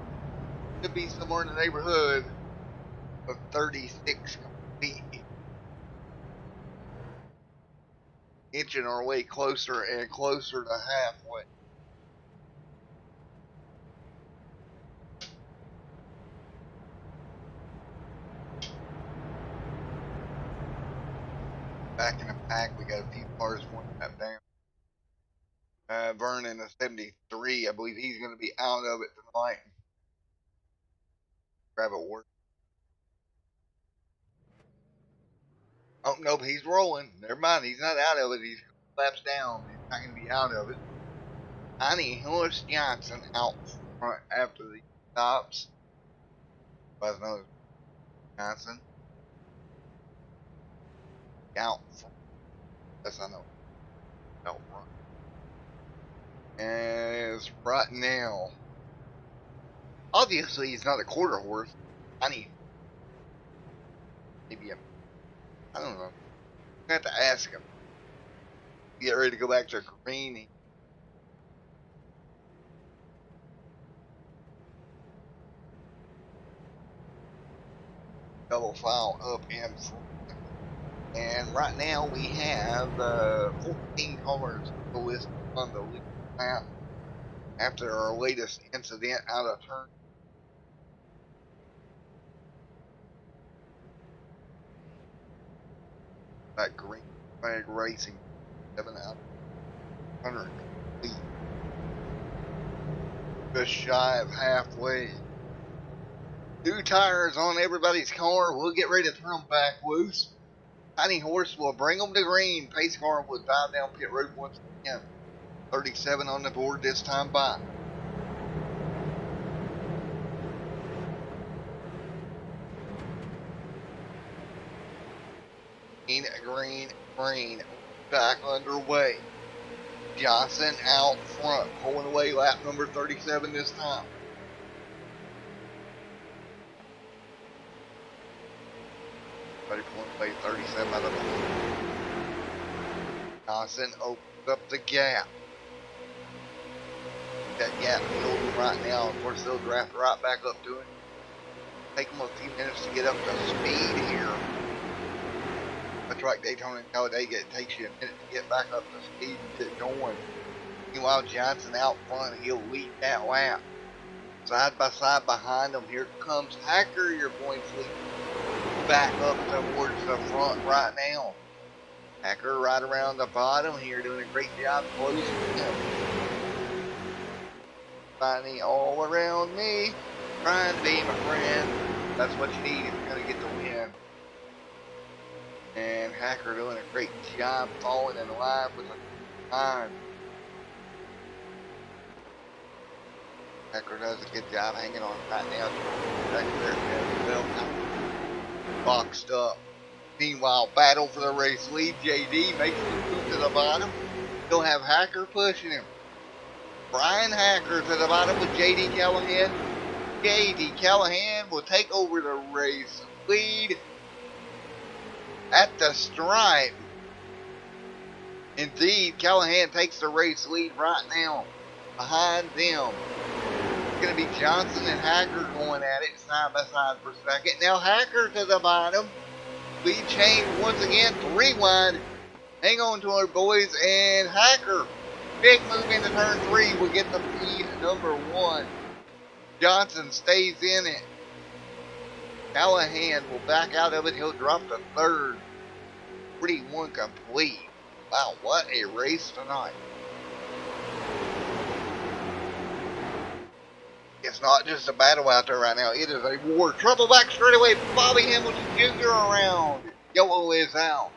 Could be somewhere in the neighborhood of 36 feet. Inching our way closer and closer to halfway. Back in the pack, we got a few cars one lap down. Vernon, a 73, I believe he's going to be out of it tonight. Grab a work. Oh, nope, he's rolling. Never mind, he's not out of it. He's laps down. He's not going to be out of it. Tiny Horse Johnson out front after the stops. By another Johnson. Out front. Yes, I know. Out front. And it's right now. Obviously, he's not a quarter horse. Tiny. Maybe I don't know. I have to ask him. Get ready to go back to green. Double file up in front. And right now we have 14 cars listed on the lead map after our latest incident out of turn. That green flag racing 7 out of 100 complete. Just shy of halfway. 2 tires on everybody's car. We'll get ready to turn them back loose. Tiny Horse will bring them to green. Pace car will dive down pit road once again. 37 on the board this time by. Green. Back underway. Johnson out front. Pulling away lap number 37 this time. Pulling away 37 out of the lead. Johnson opens up the gap. That gap building right now. Of course, they'll draft right back up to it. Take them a few minutes to get up to speed here. Much like Daytona and Talladega, it takes you a minute to get back up to speed and get going. Meanwhile, Johnson out front, he'll lead that lap. Side by side behind him, here comes Hacker, your points lead. Back up towards the front right now. Hacker right around the bottom here, doing a great job closing him. Finding all around me, trying to be my friend. That's what you need if you're going to get the win. And Hacker doing a great job falling in line with a 9. Hacker does a good job hanging on right now. Boxed up. Meanwhile, battle for the race lead. JD makes the move to the bottom. He'll have Hacker pushing him. Brian Hacker to the bottom with JD Callahan. JD Callahan will take over the race lead at the stripe. Indeed, Callahan takes the race lead right now. Behind them, it's going to be Johnson and Hacker going at it side by side for second. Now Hacker to the bottom. Lead change once again, 3 wide. Hang on to our boys, and Hacker, big move into turn 3, will get the lead number 1. Johnson stays in it. Callahan will back out of it. He'll drop to 3rd. 41 complete. Wow, what a race tonight. It's not just a battle out there right now. It is a war. Trouble back straight away. Bobby Hamilton Jr. around. Yellow is out.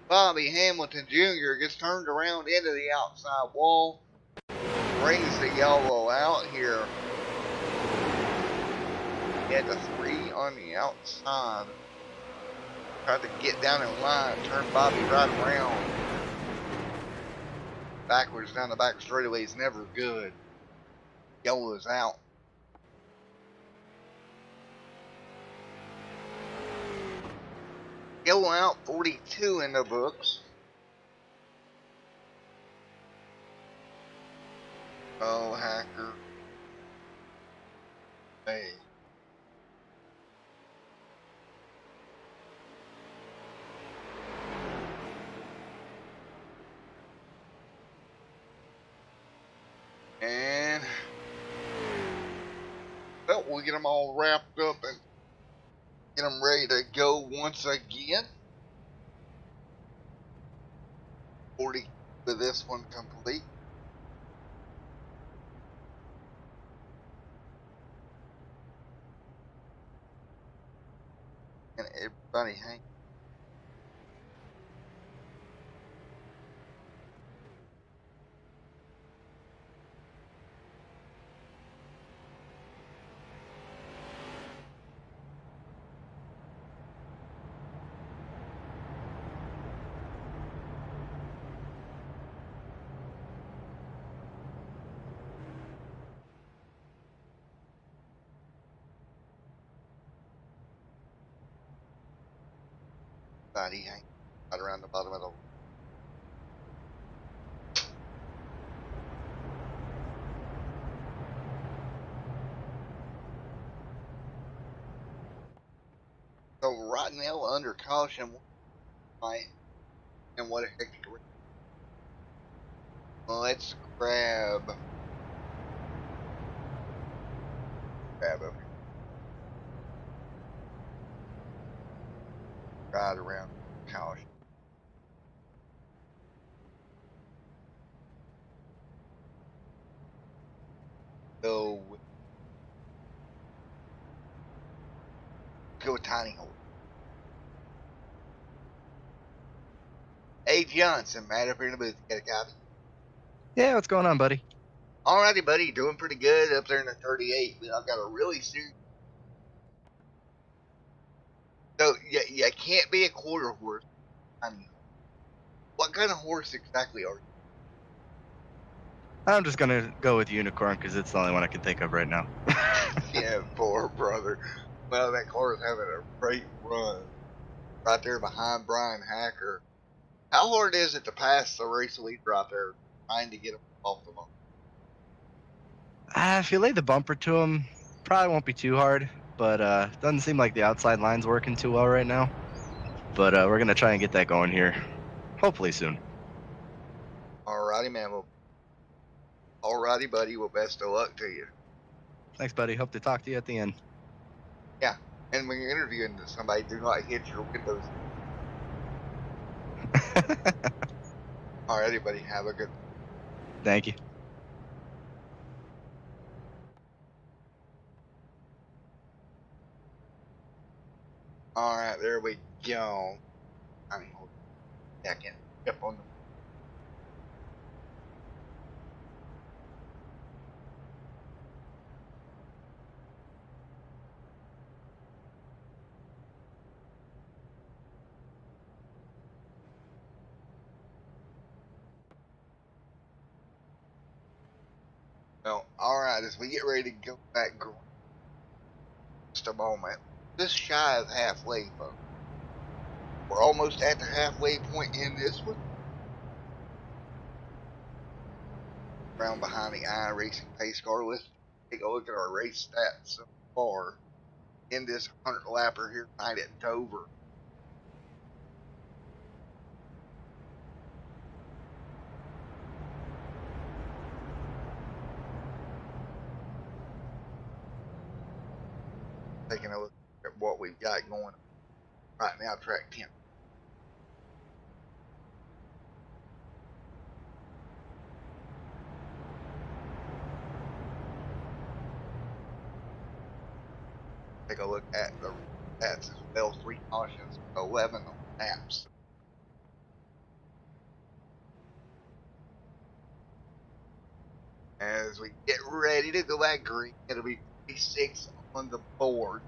Bobby Hamilton Jr. gets turned around into the outside wall. Brings the yellow out here. Get the 3 on the outside. Tried to get down in line. Turn Bobby right around. Backwards down the back straightaway is never good. Yellow is out. Yellow out 42 in the books. Oh, Hacker. Hey. And well, we'll get them all wrapped up and get them ready to go once again. 40 with this one complete. And everybody hang. Everybody hang right around the bottom of the. So Rottenell under caution. Right. And what a hectic race. Let's grab him. Right around caution. Go with Tiny Hole. Hey Johnson, Matt up here in the booth. You got a copy? Yeah, what's going on, buddy? Alrighty, buddy. Doing pretty good up there in the 38. I've got a really serious. So, you can't be a quarter horse. Tiny Hole. What kind of horse exactly are you? I'm just gonna go with Unicorn because it's the only one I can think of right now. Yeah, poor brother. Well, that car is having a great run. Right there behind Brian Hacker. How hard is it to pass the race leader out there trying to get him off the bump? If you lay the bumper to him, probably won't be too hard, but doesn't seem like the outside line's working too well right now. But we're gonna try and get that going here, hopefully soon. Alrighty, man. Well, alrighty, buddy. Well, best of luck to you. Thanks, buddy. Hope to talk to you at the end. Yeah, and when you're interviewing somebody, do not hit your windows. Alrighty, buddy. Have a good. Thank you. Alright, there we go. I mean, hold on a second. Up on the. Well, alright, as we get ready to go back, just a moment. Just shy of halfway, folks. We're almost at the halfway point in this one. Around behind the iRacing pace car. Let's take a look at our race stats so far in this 100 lapper here tonight at Dover. Taking a look at what we've got going on right now, track 10. Take a look at the stats as well. 3 cautions, 11 on laps. As we get ready to go back green, it'll be 46 on the board,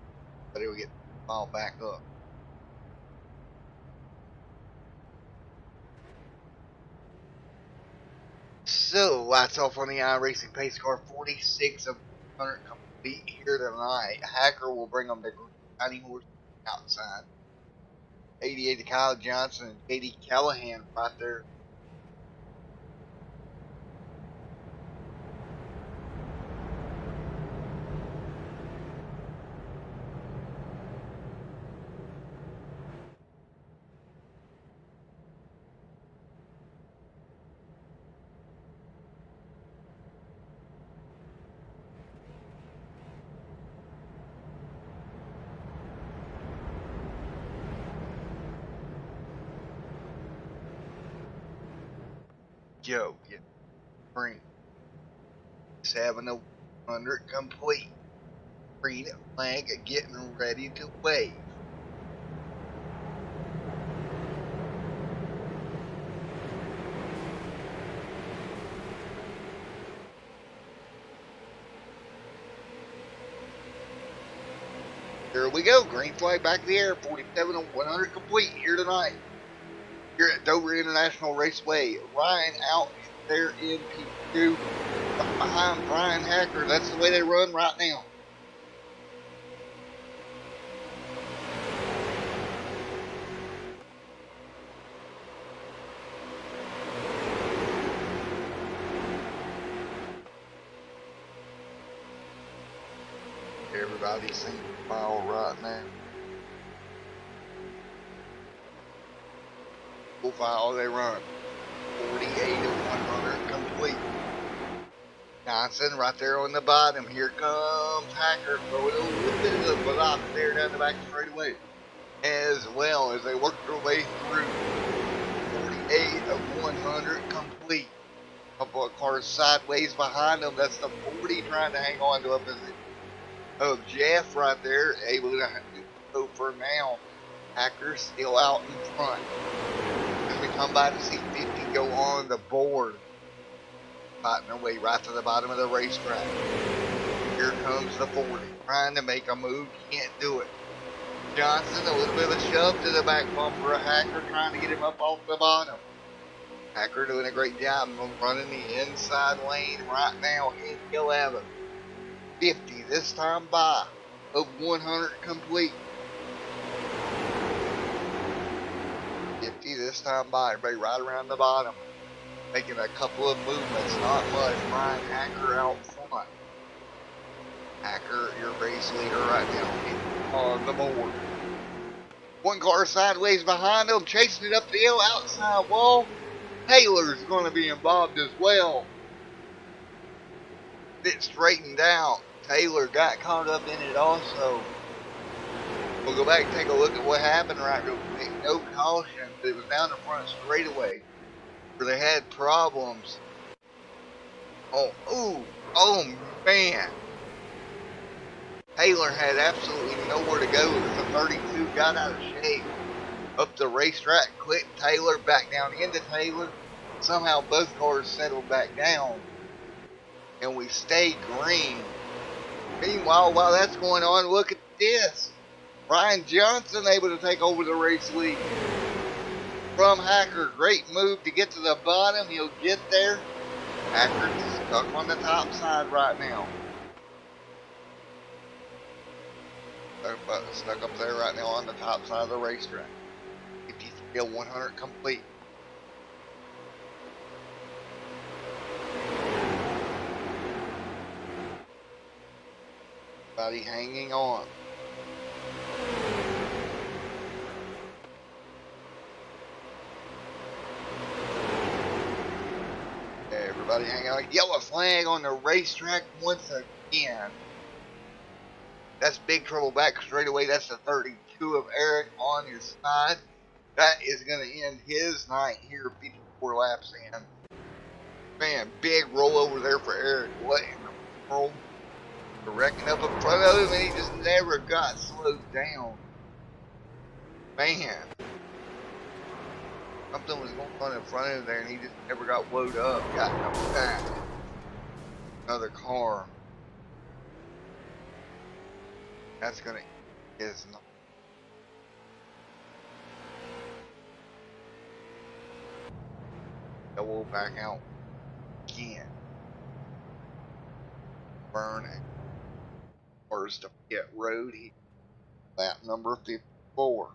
but it'll get all back up. So, lights off on the iRacing pace car. 46 of 100 complete here tonight. Hacker will bring them to green. Tiny Horse outside. 88 to Kyle Johnson and JD Callahan right there. Joe, get green. 7-100 complete. Green flag getting ready to wave. Here we go. Green flag back in the air. 47-100 complete here tonight. Here at Dover International Raceway. Ryan out there in P2 behind Brian Hacker. That's the way they run right now. Everybody's single file right now. Full file they run. 48-100 complete. Johnson right there on the bottom. Here comes Hacker throwing a little bit of the block there down the back straightaway. As well as they work their way through. 48-100 complete. Couple of cars sideways behind them. That's the 40 trying to hang on to a position. Oh, Jeff right there, able to go for now. Hacker still out in front. As we come by to see 50 go on the board. Fighting their way right to the bottom of the racetrack. Here comes the 40, trying to make a move, can't do it. Johnson, a little bit of a shove to the back bumper of Hacker, trying to get him up off the bottom. Hacker doing a great job of running the inside lane right now in 11. 50 this time by of 100 complete. 50 this time by, everybody right around the bottom. Making a couple of movements, not much. Brian Hacker out front. Hacker, your race leader right now, on the board. One car sideways behind him, chasing it up the hill, outside wall. Taylor's going to be involved as well. It straightened out. Taylor got caught up in it also. We'll go back and take a look at what happened right real quick. No caution, but it was down the front straightaway where they had problems. Oh man. Taylor had absolutely nowhere to go. It was a 32, got out of shape. Up the racetrack, clipped Taylor, back down into Taylor. Somehow both cars settled back down. And we stayed green. Meanwhile, while that's going on, look at this. Ryan Johnson able to take over the race lead from Hacker. Great move to get to the bottom. He'll get there. Hacker's stuck on the top side right now. Stuck up there right now on the top side of the racetrack. 53-100 complete. Everybody hanging on. Everybody hanging on. Yellow flag on the racetrack once again. That's big trouble back straight away. That's the 32 of Eric on his side. That is going to end his night here, 54 laps in. Man, big roll over there for Eric. What in the world? Wrecking up in front of him, and he just never got slowed down. Man. Something was going on in front of him there, and he just never got woed up. Got no back. Another car. That's gonna is not. Double back out again. Burning. First to Pit Road. Lap number 54.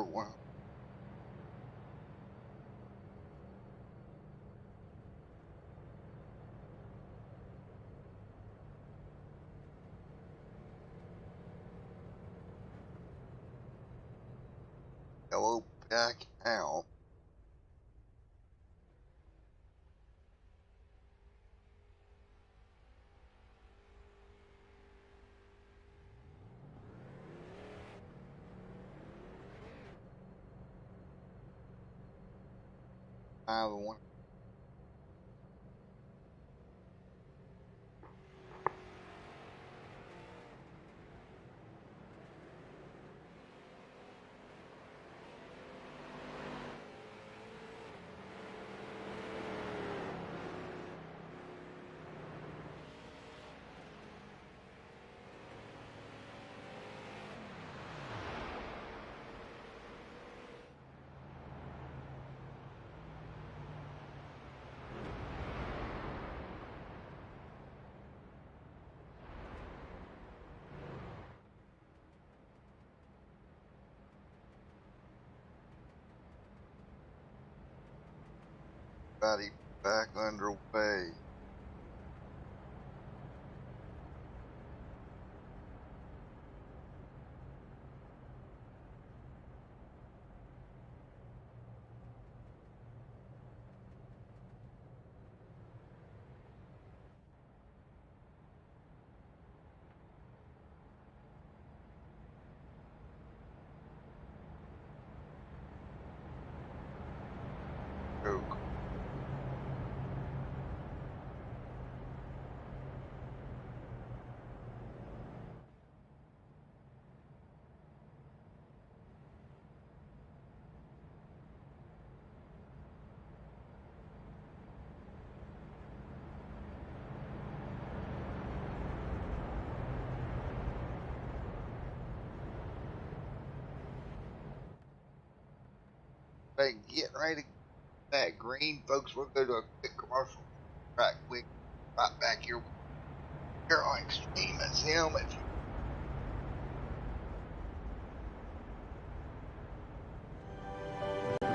1. Yellow back out. The 1. Everybody back underway. Go. Hey, getting ready to get that green, folks. We'll go to a quick commercial. Right quick. Right back here. Here on Extreme as him.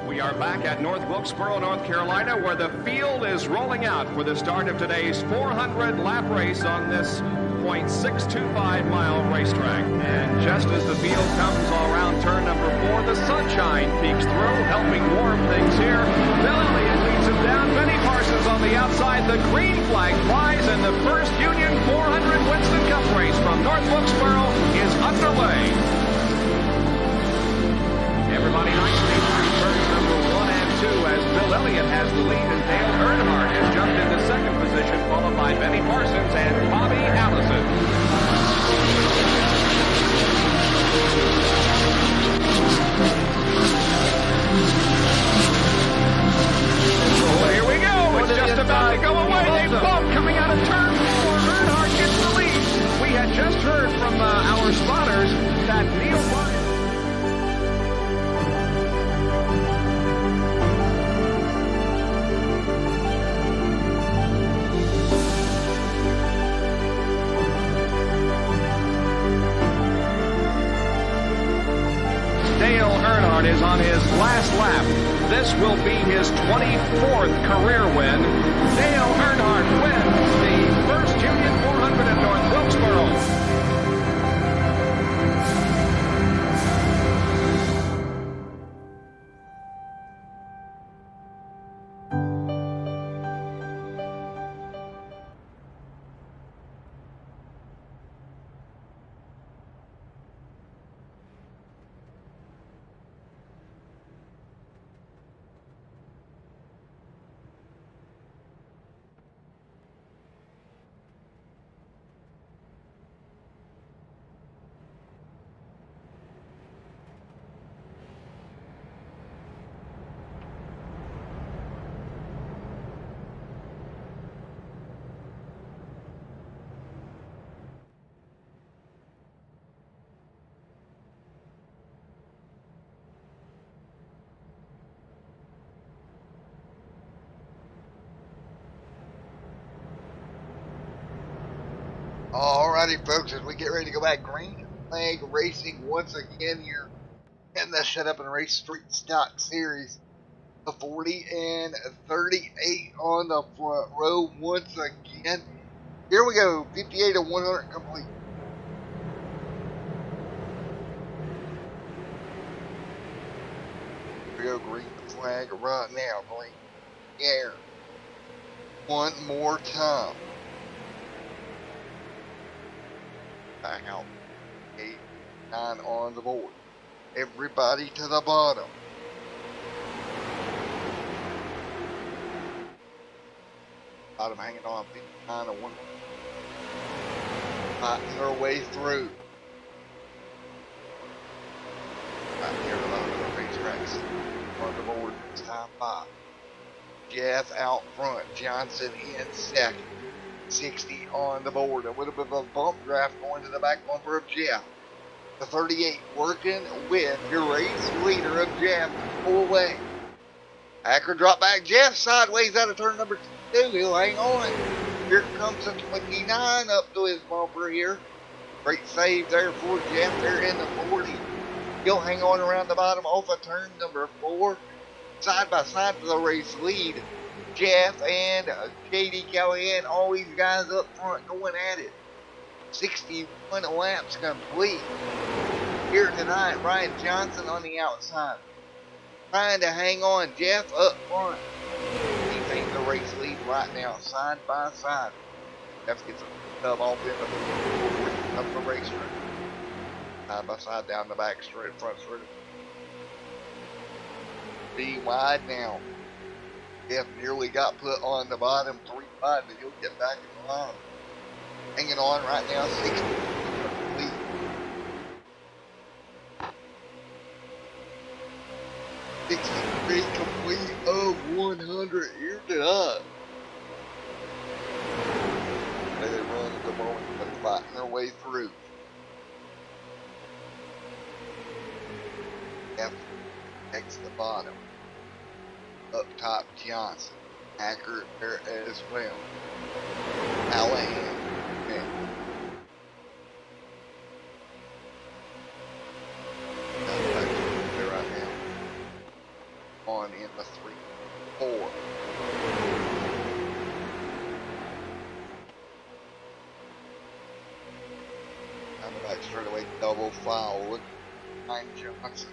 We are back at North Wilkesboro, North Carolina, where the field is rolling out for the start of today's 400-lap race on this .625-mile racetrack. And just as the field comes all around turn number 4, the sunshine peeks through, helping warm things here. Bill Elliott leads him down. Benny Parsons on the outside. The green flag flies, and the first Union 400 Winston Cup race from North Wilkesboro is underway. Everybody nicely through turns number 1 and 2 as Bill Elliott has the lead and Dale Earnhardt has jumped into second position, followed by Benny Parsons and Bobby Allison. Oh, here we go. It's just about to go away. They both coming out of turn 4. Earnhardt gets the lead. We had just heard from our spotters that Neil Ryan. Dale Earnhardt is on his last lap. This will be his 24th career win. Dale Earnhardt wins the first Union 400 at North Wilkesboro. Alrighty, folks, as we get ready to go back, green flag racing once again here in the Shut Up and Race Street Stock Series. The 40 and 38 on the front row once again. Here we go, 58 to 100 complete. Here we go, green flag right now, green air. One more time. Back out. 8, 9 on the board. Everybody to the bottom. Bottom hanging on 59 to 1. Fighting their way through. Right near the bottom of the racetracks. On the board, it's time 5. Jeff out front. Johnson in second. 60 on the board. A little bit of a bump draft going to the back bumper of Jeff. The 38 working with your race leader of Jeff to pull away. Hacker drop back. Jeff sideways out of turn number 2. He'll hang on. Here comes a 29 up to his bumper here. Great save there for Jeff there in the 40. He'll hang on around the bottom off of turn number 4. Side by side for the race lead. Jeff and JD Callahan, all these guys up front going at it. 61 laps complete. Here tonight, Ryan Johnson on the outside. Trying to hang on, Jeff up front. He takes the race lead right now, side by side. Jeff gets a stub off in up the racetrack. Side by side down the back straight, front straight. Be wide now. Jeff nearly got put on the bottom 3 wide, but he'll get back in the line. Hanging on right now, 60 complete. Complete of 100 here tonight. They run at the moment, but fighting their way through. F takes the bottom. Up top, Johnson. Accurate there as well. Callahan. Right now. On in the 3-4. Coming back straight away, double foul. Look behind Johnson.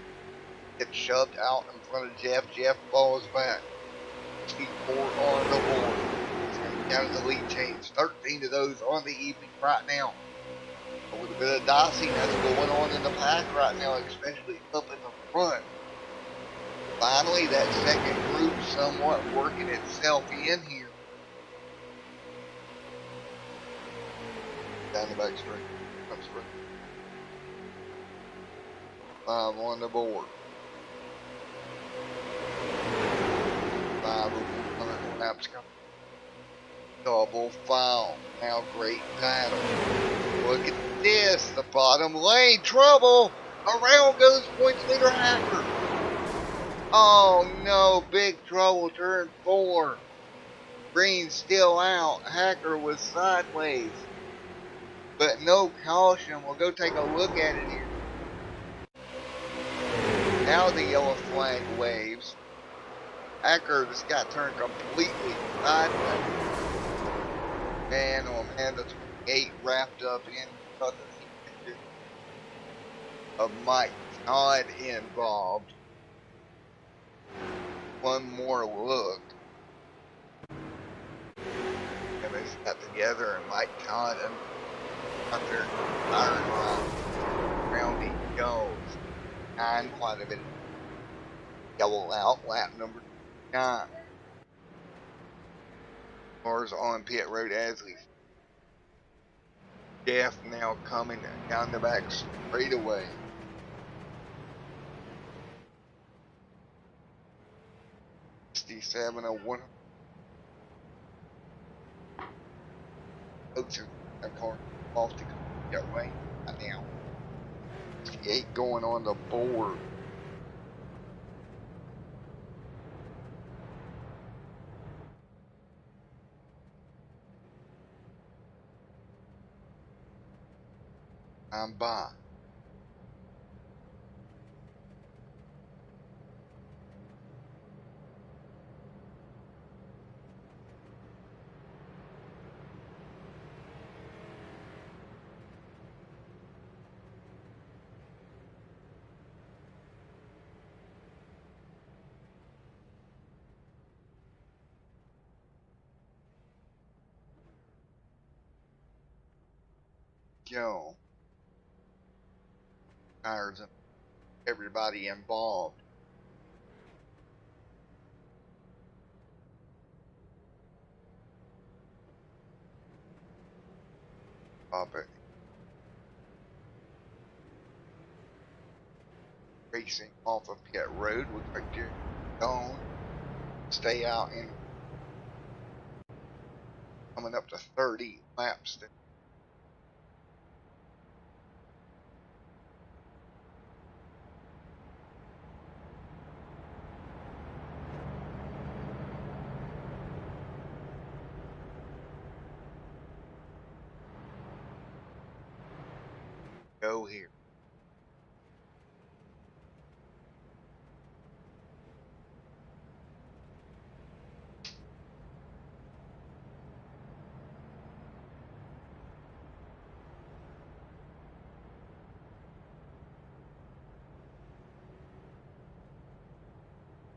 Gets shoved out in front of Jeff. Jeff falls back. 64 on the board. He's going to be down in the lead change. 13 of those on the evening right now. A little bit of dicing that's going on in the pack right now, especially up in the front. Finally, that second group somewhat working itself in here. Down the back straight. Up straight. 5 on the board. 5 of 100 laps coming. Double foul. Now great battle. Look at this. The bottom lane. Trouble. Around goes points leader Hacker. Oh no. Big trouble. Turn 4. Green still out. Hacker was sideways. But no caution. We'll go take a look at it here. Now the yellow flag waves. Hacker just got turned completely sideways. Man, oh man, the 28 wrapped up in of Mike Todd involved. One more look. And they got together and Mike Todd out there iron rod. Round he goes. 9 quite a bit. Yellow out, lap number 9. Cars on pit road as we. Jeff now coming down the back straightaway. $67.01. Coach a car off to get away right now. 68 going on the board. I'm by. go. Tires and everybody involved. Stop it. Racing off of pit road. Looks like Jerry gone. Stay out and coming up to 30 laps. Go here.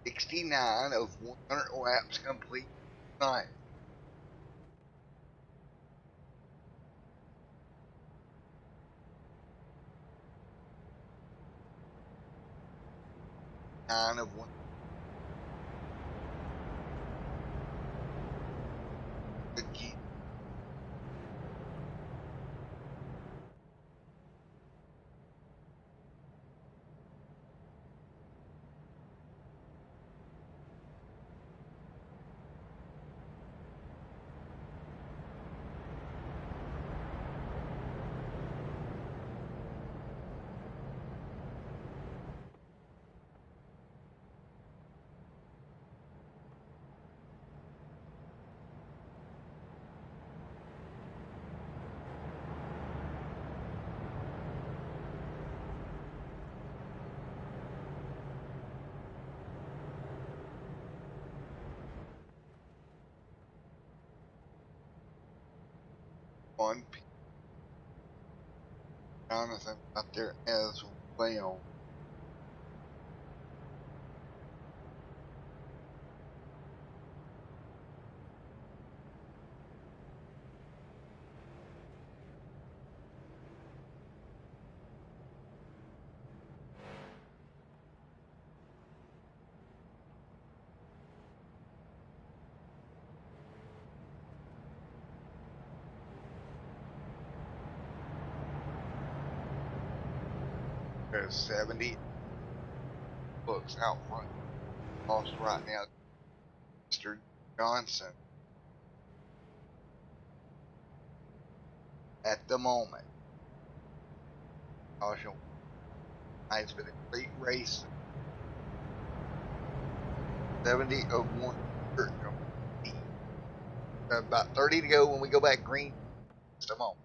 $69 of 100 laps complete tonight. Nine of one. Good key. One P. Jonathan out there as well. There's 70 books out front. Lost right now, Mr. Johnson. At the moment, caution. It's been a great race. 70 of 100. About 30 to go when we go back green. Just a moment.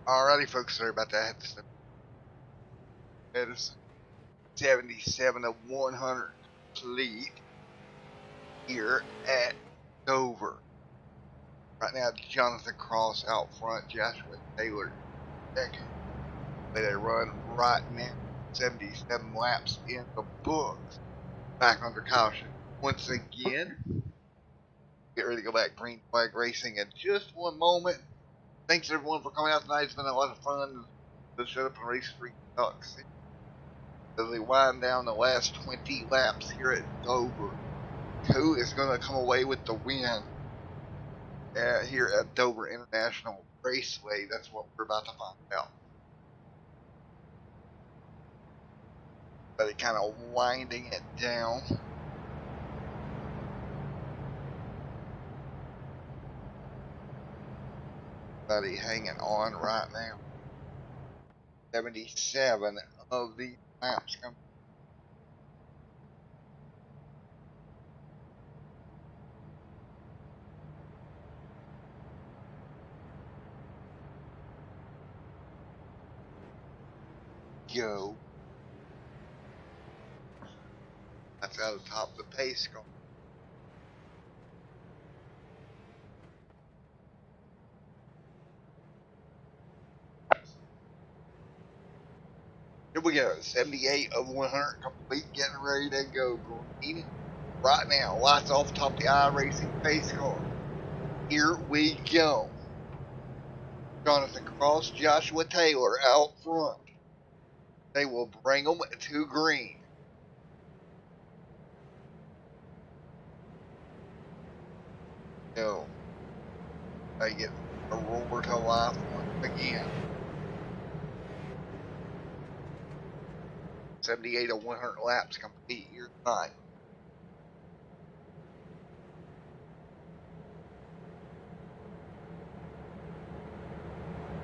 Alrighty, folks, sorry about that. Medicine 77 of 100 complete here at Dover. Right now, Jonathan Cross out front, Joshua Taylor second. They run right now, 77 laps in the books. Back under caution once again. Get ready to go back green flag racing in just one moment. Thanks everyone for coming out tonight. It's been a lot of fun. The Shutup and Race Street Ducks as they wind down the last 20 laps here at Dover. Who is going to come away with the win here at Dover International Raceway? That's what we're about to find out. But it kind of winding it down. Buddy hanging on right now. 77 of these laps come. Go. That's out of the top of the pace car. Here we go. 78 of 100 complete. Getting ready to go. Green. Right now. Lights off top of the iRacing pace car. Here we go. Jonathan Cross, Joshua Taylor out front. They will bring them to green. No. They get a roar to life once again. 78 of 100 laps complete here tonight.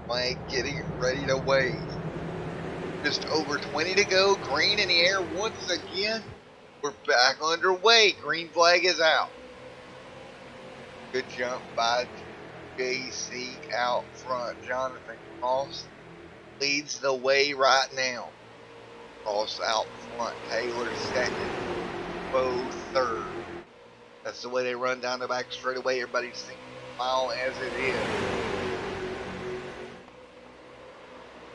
Flag getting ready to wave. Just over 20 to go. Green in the air once again. We're back underway. Green flag is out. Good jump by JC out front. Jonathan Cross leads the way right now. Cross out front. Taylor second. Bo third. That's the way they run down the back straightaway. Everybody's thinking mile as it is.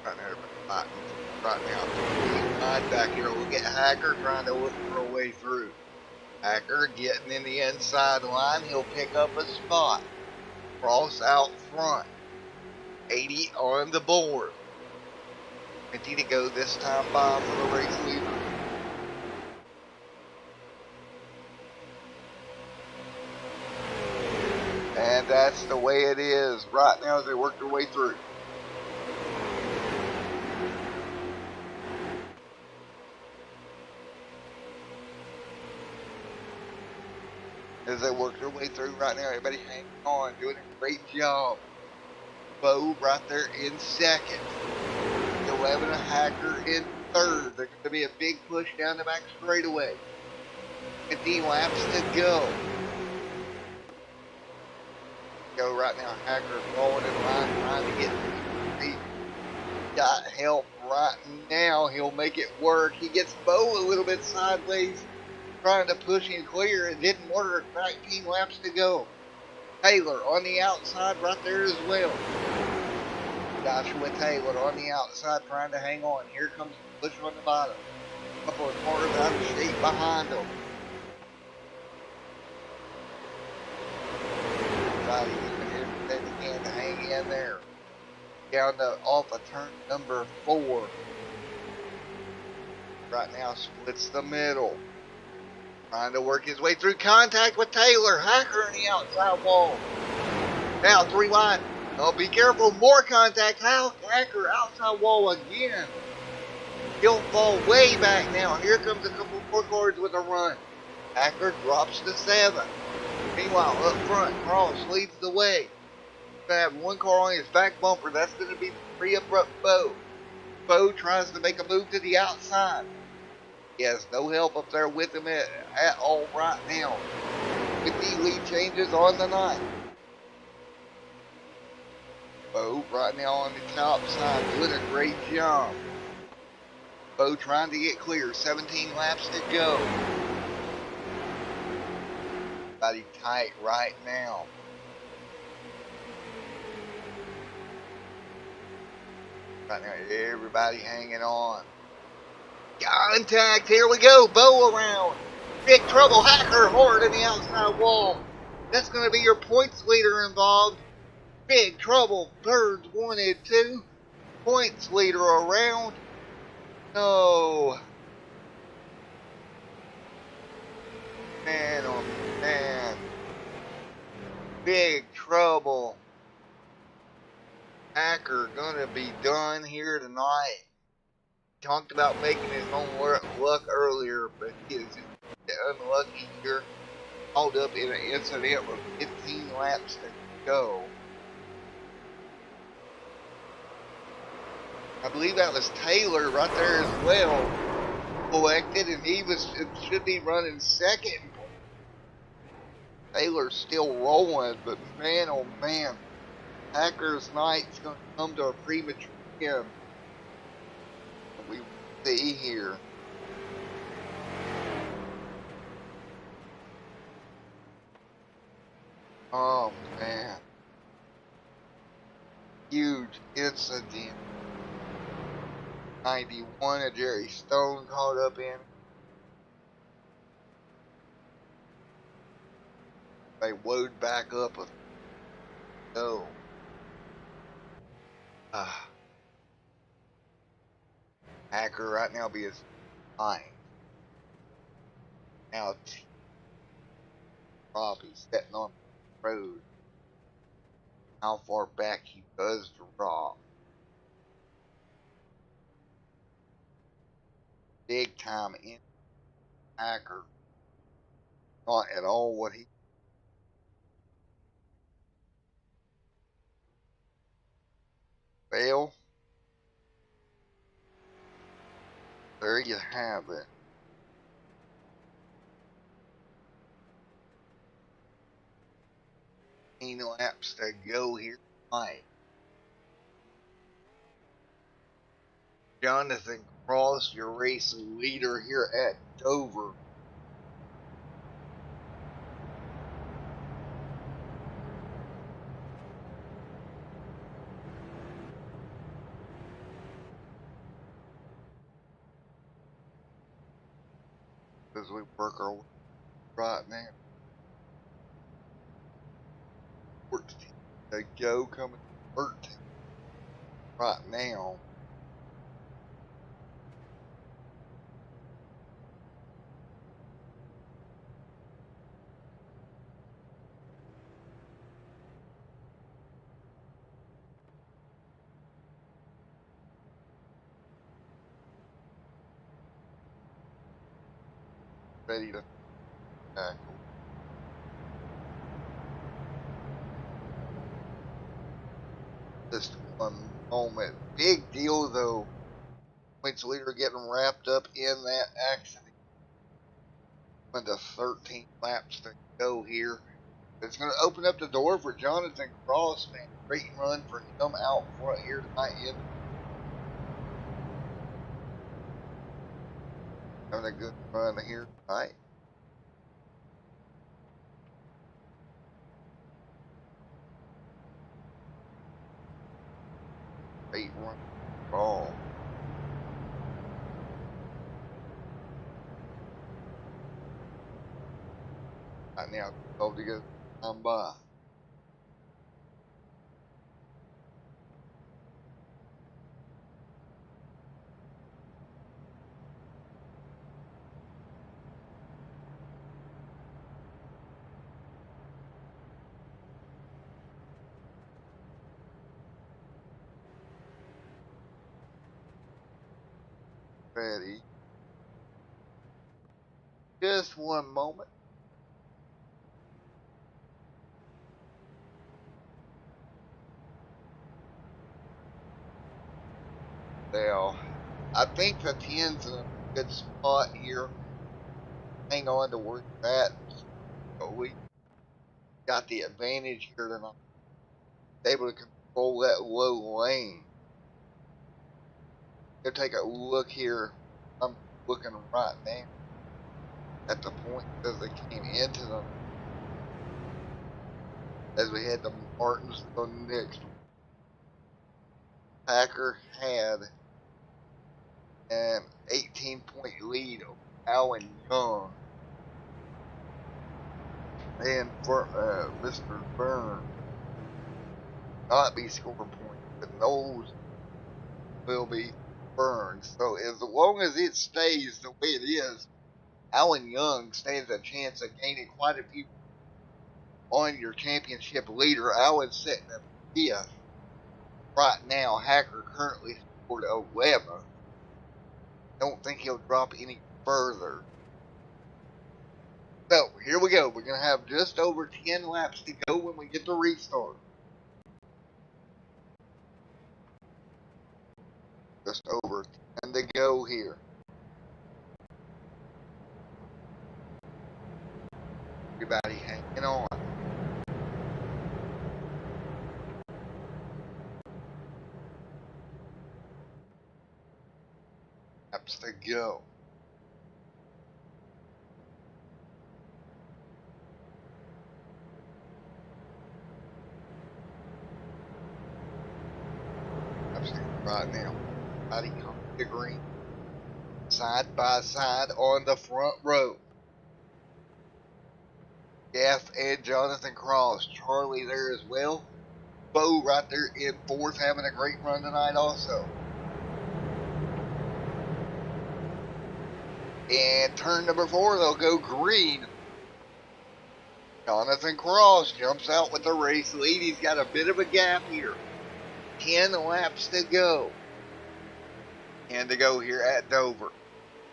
Right now, everybody's fighting. Right now, back here. We'll get Hacker trying to look for a way through. Hacker getting in the inside line. He'll pick up a spot. Cross out front. 80 on the board. 20 to go this time by for the race leader. And that's the way it is right now as they work their way through. As they work their way through right now, everybody hanging on, doing a great job. Bo right there in second. 11 Hacker in third. There's going to be a big push down the back straightaway. 15 laps to go. Go right now. Hacker going in line, trying to get to the got help right now. He'll make it work. He gets Bo a little bit sideways, trying to push and clear. It didn't work. 19 laps to go. Taylor on the outside right there as well. Joshua Taylor on the outside trying to hang on. Here comes the push on the bottom. A couple of cars out of shape behind him. Everybody doing everything they can to hang in there. Down to off of turn number 4. Right now splits the middle. Trying to work his way through contact with Taylor. Hacker on the outside wall. Now 3 wide. Oh, be careful. More contact. Hacker outside wall again. He'll fall way back now. Here comes a couple more cars with a run. Hacker drops to 7. Meanwhile, up front, Cross leads the way. He's going to have one car on his back bumper. That's going to be free up Bo. Bo tries to make a move to the outside. He has no help up there with him at all right now. 50 lead changes on the night. Bo right now on the top side doing a great job. Bo trying to get clear. 17 laps to go. Everybody tight right now. Right now, everybody hanging on. Contact. Here we go. Bo around. Big trouble. Hacker hard in the outside wall. That's going to be your points leader involved. Big trouble. Birds 1 and 2. Points leader around. No. Man, oh man. Big trouble. Hacker gonna be done here tonight. Talked about making his own luck earlier, but he is unlucky here. Called up in an incident with 15 laps to go. I believe that was Taylor right there as well. Collected, and he should be running second. Taylor's still rolling, but man, oh man, Hacker's night's gonna come to a premature end. We see here. Oh man, huge incident. 91 of Jerry Stone caught up in. They woed back up with no. Hacker right now be his 9. Now Robbie sitting on the road. How far back he does drop. Big time in Hacker. Not at all what he failed. There you have it. Laps to go here tonight. Jonathan Cross, your race leader here at Dover. As we work our way right now. 14 to go, coming 13 right now. Ready to tackle. Just one moment. Big deal though. Points leader getting wrapped up in that accident. Went to 13 laps to go here. It's going to open up the door for Jonathan Cross, man. Great run for him out front here tonight. Having a good run here tonight. Great run. Ball. Right now, 12 to go. I'm by. Ready. Just one moment. Well, I think the 10's in a good spot here. Hang on to where it's at. So we got the advantage here tonight. Able to control that low lane. Go take a look here. I'm looking right now at the point as they came into them. As we head to Martinsville next, Packer had an 18-point lead over Alan Young. And for Mr. Byrne, not be scoring points, but those will be burned. So as long as it stays the way it is, Alan Young stands a chance of gaining quite a few on your championship leader. Alan's sitting at 5th right now. Hacker currently scored 11. Don't think he'll drop any further. So here we go. We're going to have just over 10 laps to go when we get the restart. Just over 10 to go here. Everybody hanging on. Laps to go. Laps to go right now. Everybody come to the green. Side by side on the front row. Jeff and Jonathan Cross. Charlie there as well. Bo right there in 4th, having a great run tonight also. And turn number 4, they'll go green. Jonathan Cross jumps out with the race lead. He's got a bit of a gap here. 10 laps to go. And to go here at Dover.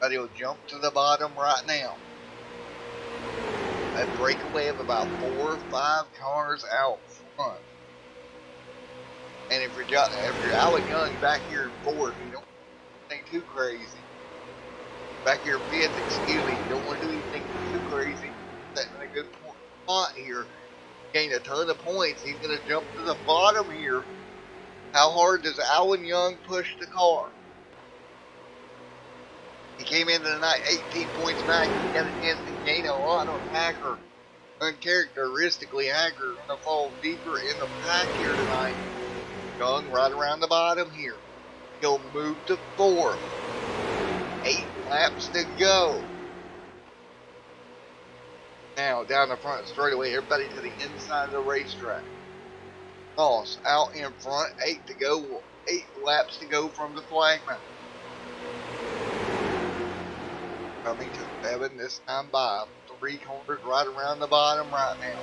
But he'll jump to the bottom right now. A breakaway of about 4 or 5 cars out front. And if you're Alan Young back here in 4th, you don't think too crazy. Back here in 5th, excuse me, you don't want to do anything too crazy. Setting a good spot here. Gain a ton of points. He's going to jump to the bottom here. How hard does Alan Young push the car? He came into the night 18 points back. He got a chance to gain a lot on Hacker. Uncharacteristically, Hacker going to fall deeper in the pack here tonight. Young right around the bottom here. He'll move to 4th. 8 laps to go. Now down the front straightaway, everybody to the inside of the racetrack. Cross out in front, 8 to go. 8 laps to go from the flagman. Coming to 7 this time by. 3 corners right around the bottom right now.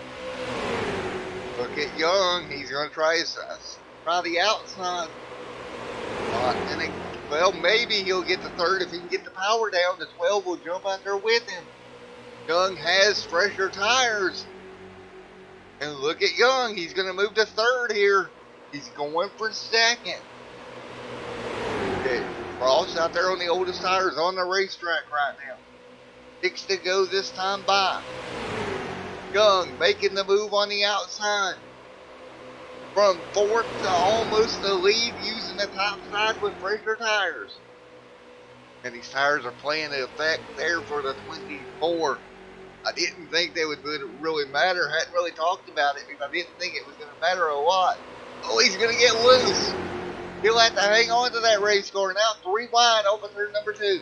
Look at Young. He's going to try the outside. Well, maybe he'll get the 3rd if he can get the power down. The 12 will jump under with him. Young has fresher tires. And look at Young. He's going to move to 3rd here. He's going for 2nd. Okay. Cross out there on the oldest tires on the racetrack right now. 6 to go this time by. Young making the move on the outside. From 4th to almost the lead using the top side with fresher tires. And these tires are playing the effect there for the 24. I didn't think they would really matter. Hadn't really talked about it because I didn't think it was going to matter a lot. Oh, he's going to get loose. He'll have to hang on to that race car. Now 3 wide open turn number 2.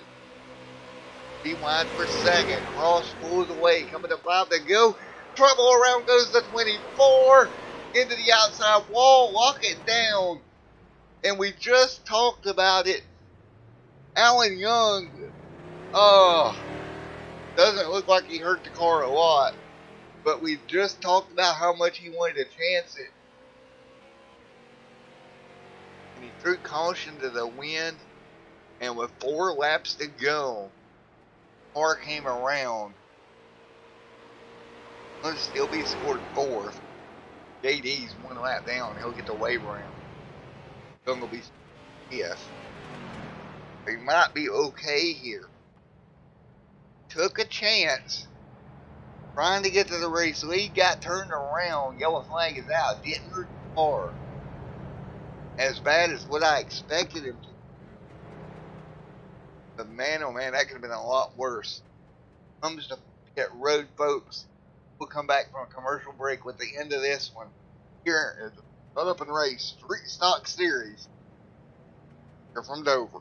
3 wide for 2nd. Cross pulls away. Coming to 5 to go. Trouble around goes the 24. Into the outside wall. Lock it down. And we just talked about it. Alan Young. Doesn't look like he hurt the car a lot. But we just talked about how much he wanted to chance it. And he threw caution to the wind. And with 4 laps to go, car came around. He'll still be scored 4th. JD's 1 lap down. He'll get the wave around. Young will be 5th. He might be okay here. Took a chance. Trying to get to the race lead. Got turned around. Yellow flag is out. Didn't hurt the car. as bad as what I expected him to. But man, oh man, that could have been a lot worse. Comes to pit road, folks. We'll come back from a commercial break with the end of this one. Here is the Shut Up and Race Street Stock Series. Here from Dover.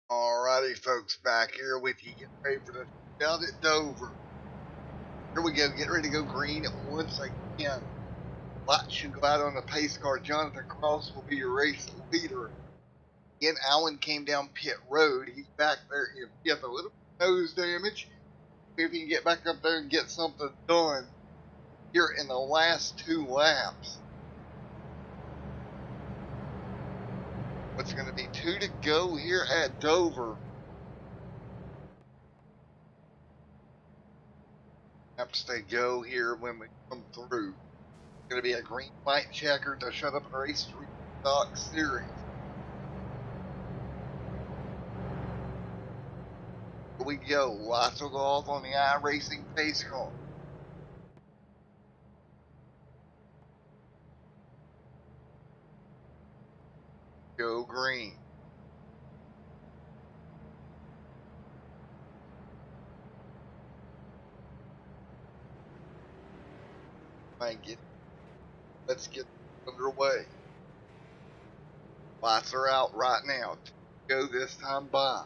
Alrighty, folks, back here with you. Get ready for the down at Dover. Here we go. Get ready to go green once again. Light should go out on the pace car. Jonathan Cross will be your race leader. Again, Allen came down pit road. He's back there. He has a little nose damage. See if he can get back up there and get something done here in the last 2 laps. What's going to be 2 to go here at Dover. Laps to go here when we come through. It's going to be a green light checker to Shut Up and Race Street Stock Series. Here we go. Lights will go off on the iRacing pace car. Go green. Let's get underway. Lights are out right now. Go this time by.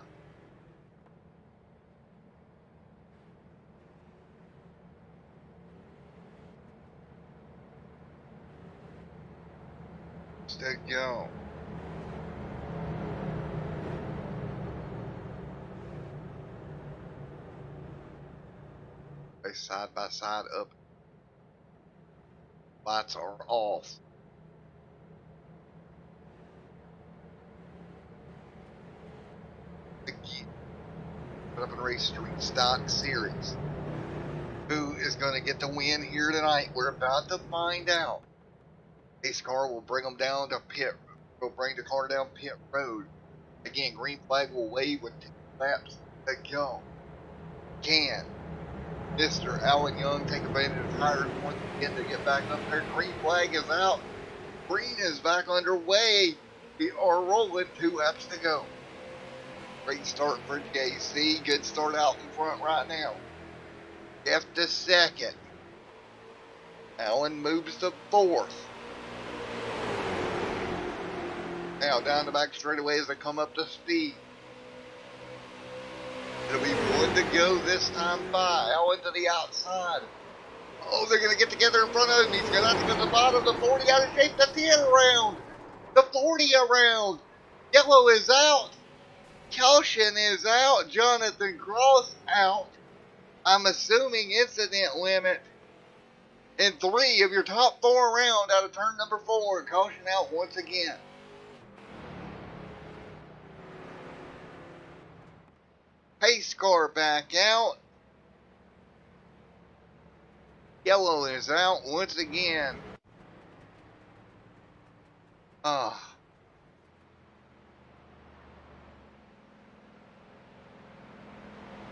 Stay go. They side by side up. Lights are off. Up and Race Street Stock Series. Who is going to get the win here tonight? We're about to find out. Pace car will bring them down to pit. Will bring the car down pit road. Again, green flag will wave with 10 laps to go. Can Mr. Alan Young take advantage of tires once again to get back up there? Green flag is out. Green is back underway. We are rolling 2 laps to go. Great start for JC. Good start out in front right now. Jeff to second. Allen moves to 4th. Now down the back straightaway as they come up to speed. It'll be 1 to go this time by. Allen to the outside. Oh, they're going to get together in front of him. He's going to have to go to the bottom. The 40 out of shape. The 10 around. The 40 around. Yellow is out. Caution is out. Jonathan Cross out. I'm assuming incident limit. And 3 of your top 4 around out of turn number 4. Caution out once again. Pace car back out. Yellow is out once again.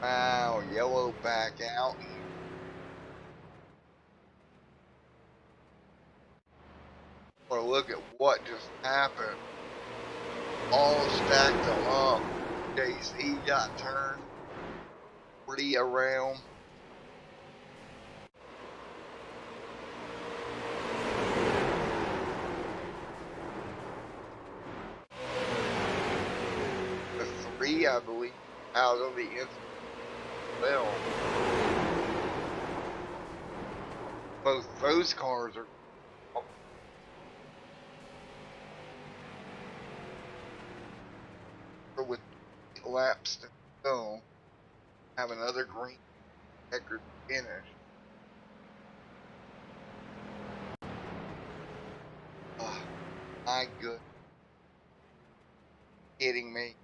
Wow, yellow back out. Or look at what just happened. All stacked them up. JC got turned 40 around. The 3, I believe, out of the inside. Well, both those cars are with laps to go. Have another green record finish. Oh, my good. Kidding me.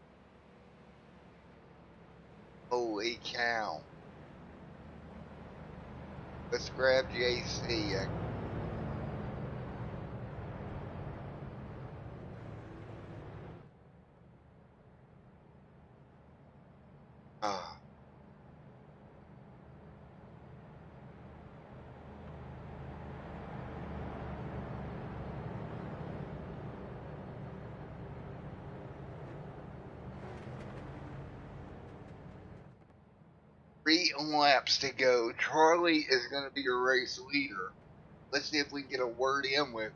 Holy cow. Let's grab JC. Ah. Three laps to go. Charlie is going to be your race leader. Let's see if we can get a word in with.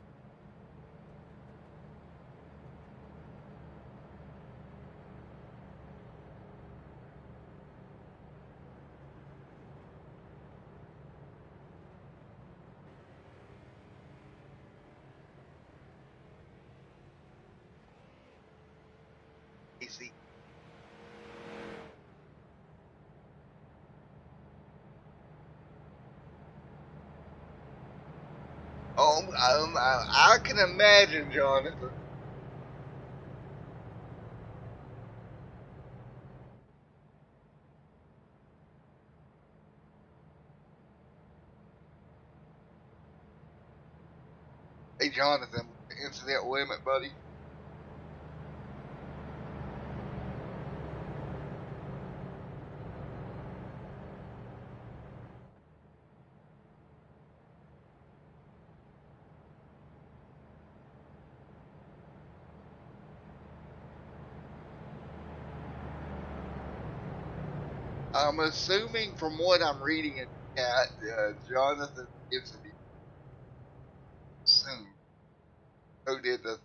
Easy. I can imagine, Jonathan. Hey, Jonathan, incident limit, buddy. I'm assuming from what I'm reading in chat, Jonathan gets to be soon. So did the.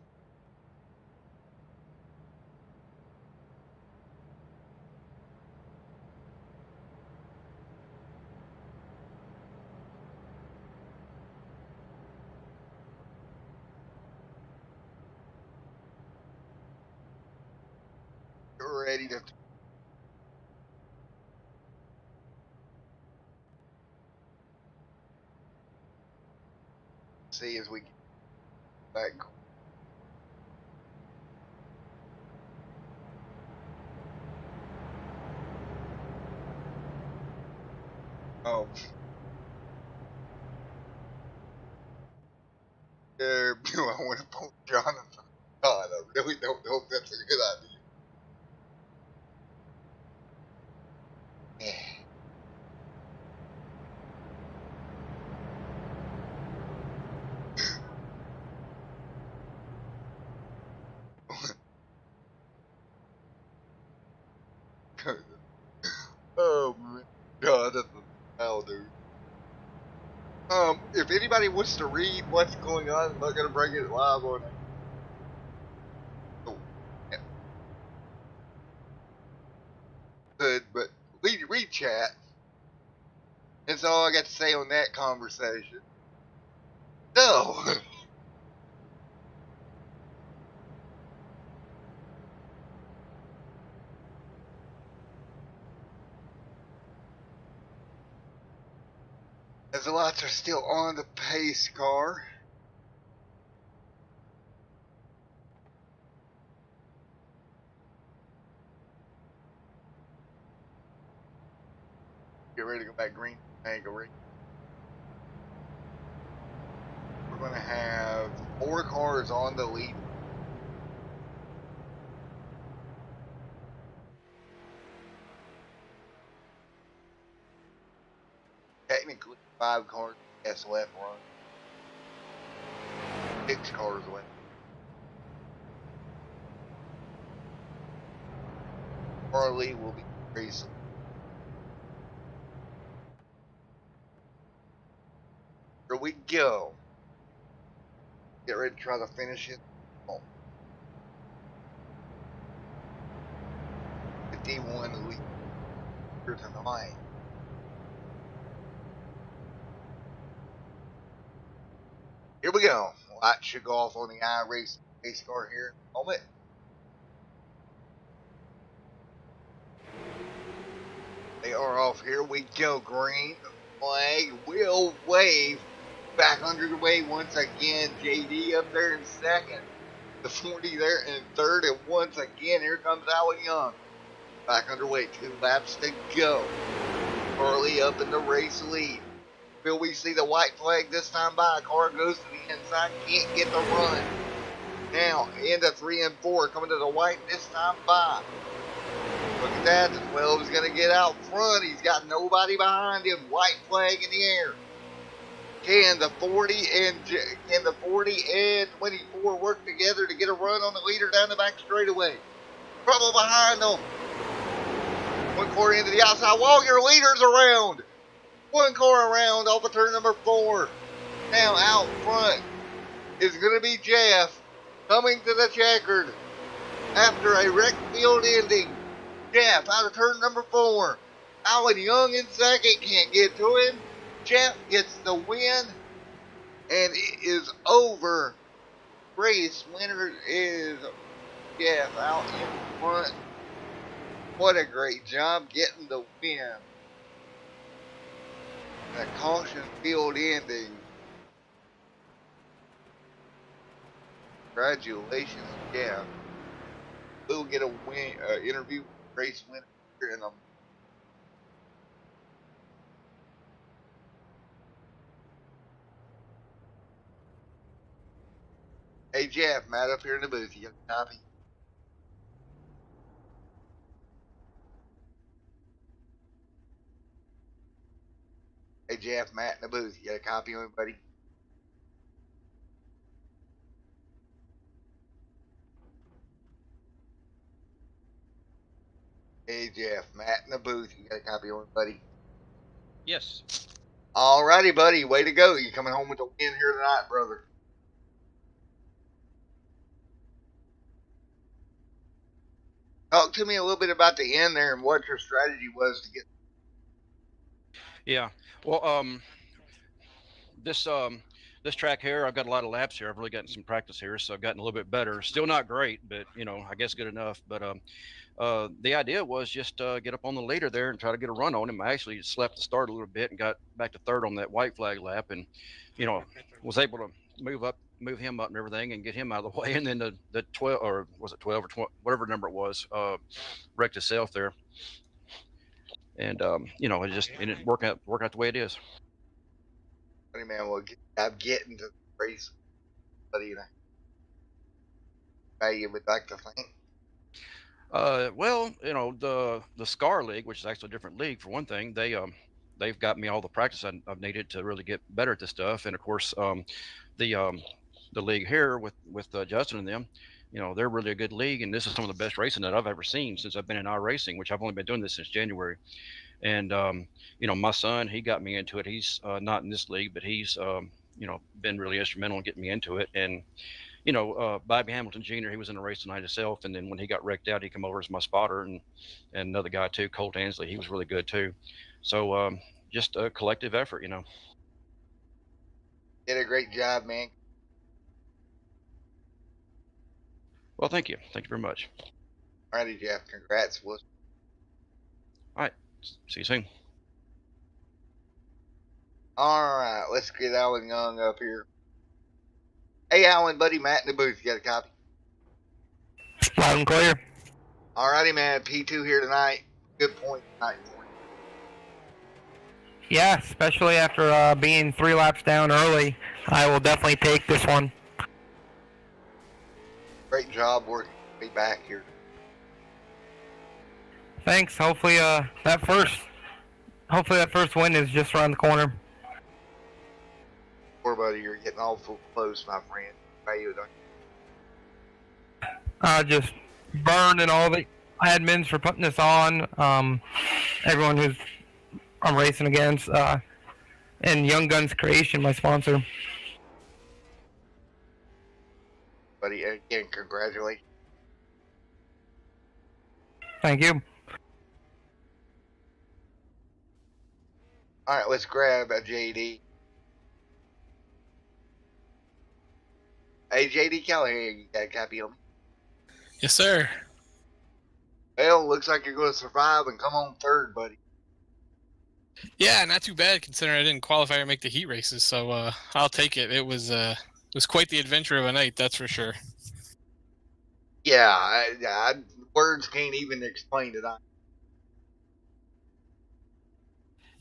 You're ready to. See as we get back. Um, do I want to poke Jonathan? God, I really don't know if that's a good idea. Oh man, Jonathan, hell, dude. If anybody wants to read what's going on, I'm not gonna bring it live on. Oh, yeah, good, but read chat. That's all I got to say on that conversation. No. As the lights are still on the pace car. Get ready to go back green. Angle ring. We're going to have 4 cars on the lead. Technically, 5 cars SLF run. 6 cars left. Harley will be racing. Here we go. Get ready to try to finish it. Oh. 51 lead here tonight. Here we go. Lights should go off on the iRace race car here in a moment. They are off. Here we go. Green flag will wave. Back underway once again. JD up there in second. The 40 there in third. And once again, here comes Alan Young. Back underway. 2 laps to go. Early up in the race lead. Will we see the white flag this time by? Car goes to the inside. Can't get the run. Now into 3 and 4. Coming to the white this time by. Look at that. The 12 is going to get out front. He's got nobody behind him. White flag in the air. Can the 40 and 24 work together to get a run on the leader down the back straightaway? Trouble behind them. 1 car into the outside wall. Your leader's around. 1 car around off of turn number 4. Now out front is going to be Jeff coming to the checkered after a wreck field ending. Jeff out of turn number 4. Alan Young in second. Can't get to him. Jeff gets the win. And it is over. Race winner is Jeff out in front. What a great job getting the win. The caution field ending. Congratulations, Jeff. We'll get a win interview with race winner here in a Hey Jeff, Matt up here in the booth. You got a copy? Hey Jeff, Matt in the booth. You got a copy of it, buddy? Hey Jeff, Matt in the booth. You got a copy of it, buddy? Yes. Alrighty, buddy. Way to go. You coming home with the win here tonight, brother. Talk to me a little bit about the end there and what your strategy was to get. Yeah. Well, this this track here, I've got a lot of laps here. I've really gotten some practice here, so I've gotten a little bit better. Still not great, but I guess good enough. But the idea was just get up on the leader there and try to get a run on him. I actually slept the start a little bit and got back to third on that white flag lap, and was able to move him up and everything, and get him out of the way. And then the 12, or was it 12 or 20, whatever number it was, wrecked itself there. and it just it didn't work out the way it is. Buddy, man, I'm getting to the race, buddy, and you would like to think. Well, the SCAR league, which is actually a different league for one thing, they've got me all the practice I've needed to really get better at this stuff, and of course, the um, the league here with Justin and them, they're really a good league, and this is some of the best racing that I've ever seen since I've been in iRacing, which I've only been doing this since January. And my son, he got me into it. He's not in this league, but he's been really instrumental in getting me into it. And Bobby Hamilton Jr., he was in the race tonight himself, and then when he got wrecked out, he came over as my spotter, and another guy too, Colt Ansley, he was really good too. So just a collective effort. Did a great job, man. Well, thank you very much. All righty, Jeff. Congrats. All right, see you soon. All right, let's get Alan Young up here. Hey, Alan, buddy, Matt in the booth. You got a copy? Loud and clear. All righty, man. P2 here tonight. Good point tonight for you. Yeah, especially after being 3 laps down early, I will definitely take this one. Great job working me back here. Thanks. Hopefully that first win is just around the corner. Poor buddy, you're getting awful close, my friend. How you doing? Just burned and all the admins for putting this on. Everyone who's I'm racing against, and Young Guns Creation, my sponsor. Buddy, again, congratulations. Thank you. All right, let's grab a JD. Hey, JD Callahan, you got a copy of me? Yes, sir. Well, looks like you're going to survive and come on third, buddy. Yeah, not too bad considering I didn't qualify or make the heat races. So I'll take it. It was quite the adventure of a night, that's for sure. Yeah, words can't even explain it.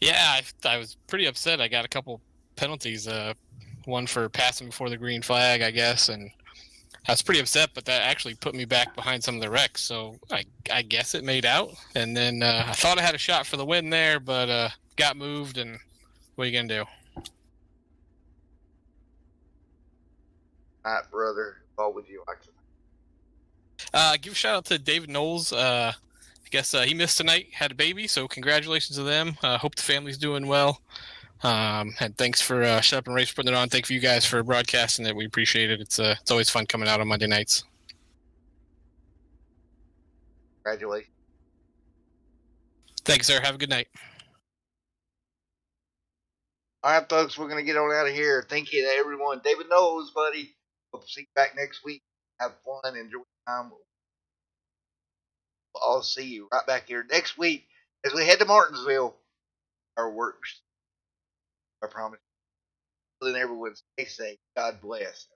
Yeah, I was pretty upset. I got a couple penalties. One for passing before the green flag, I guess, and I was pretty upset. But that actually put me back behind some of the wrecks. So I guess it made out. And then I thought I had a shot for the win there, but got moved. And what are you gonna do? All right, brother. What would you like to? Give a shout out to David Knowles. I guess he missed tonight, had a baby, so congratulations to them. Hope the family's doing well. And thanks for Shutup and Race putting it on. Thank you guys for broadcasting it. We appreciate it. It's always fun coming out on Monday nights. Congratulations. Thanks, sir. Have a good night. All right, folks, we're going to get on out of here. Thank you to everyone. David Knowles, buddy. Hope to see you back next week. Have fun. Enjoy time. We'll all see you right back here next week as we head to Martinsville. Our works. I promise. Then everyone stay safe. God bless.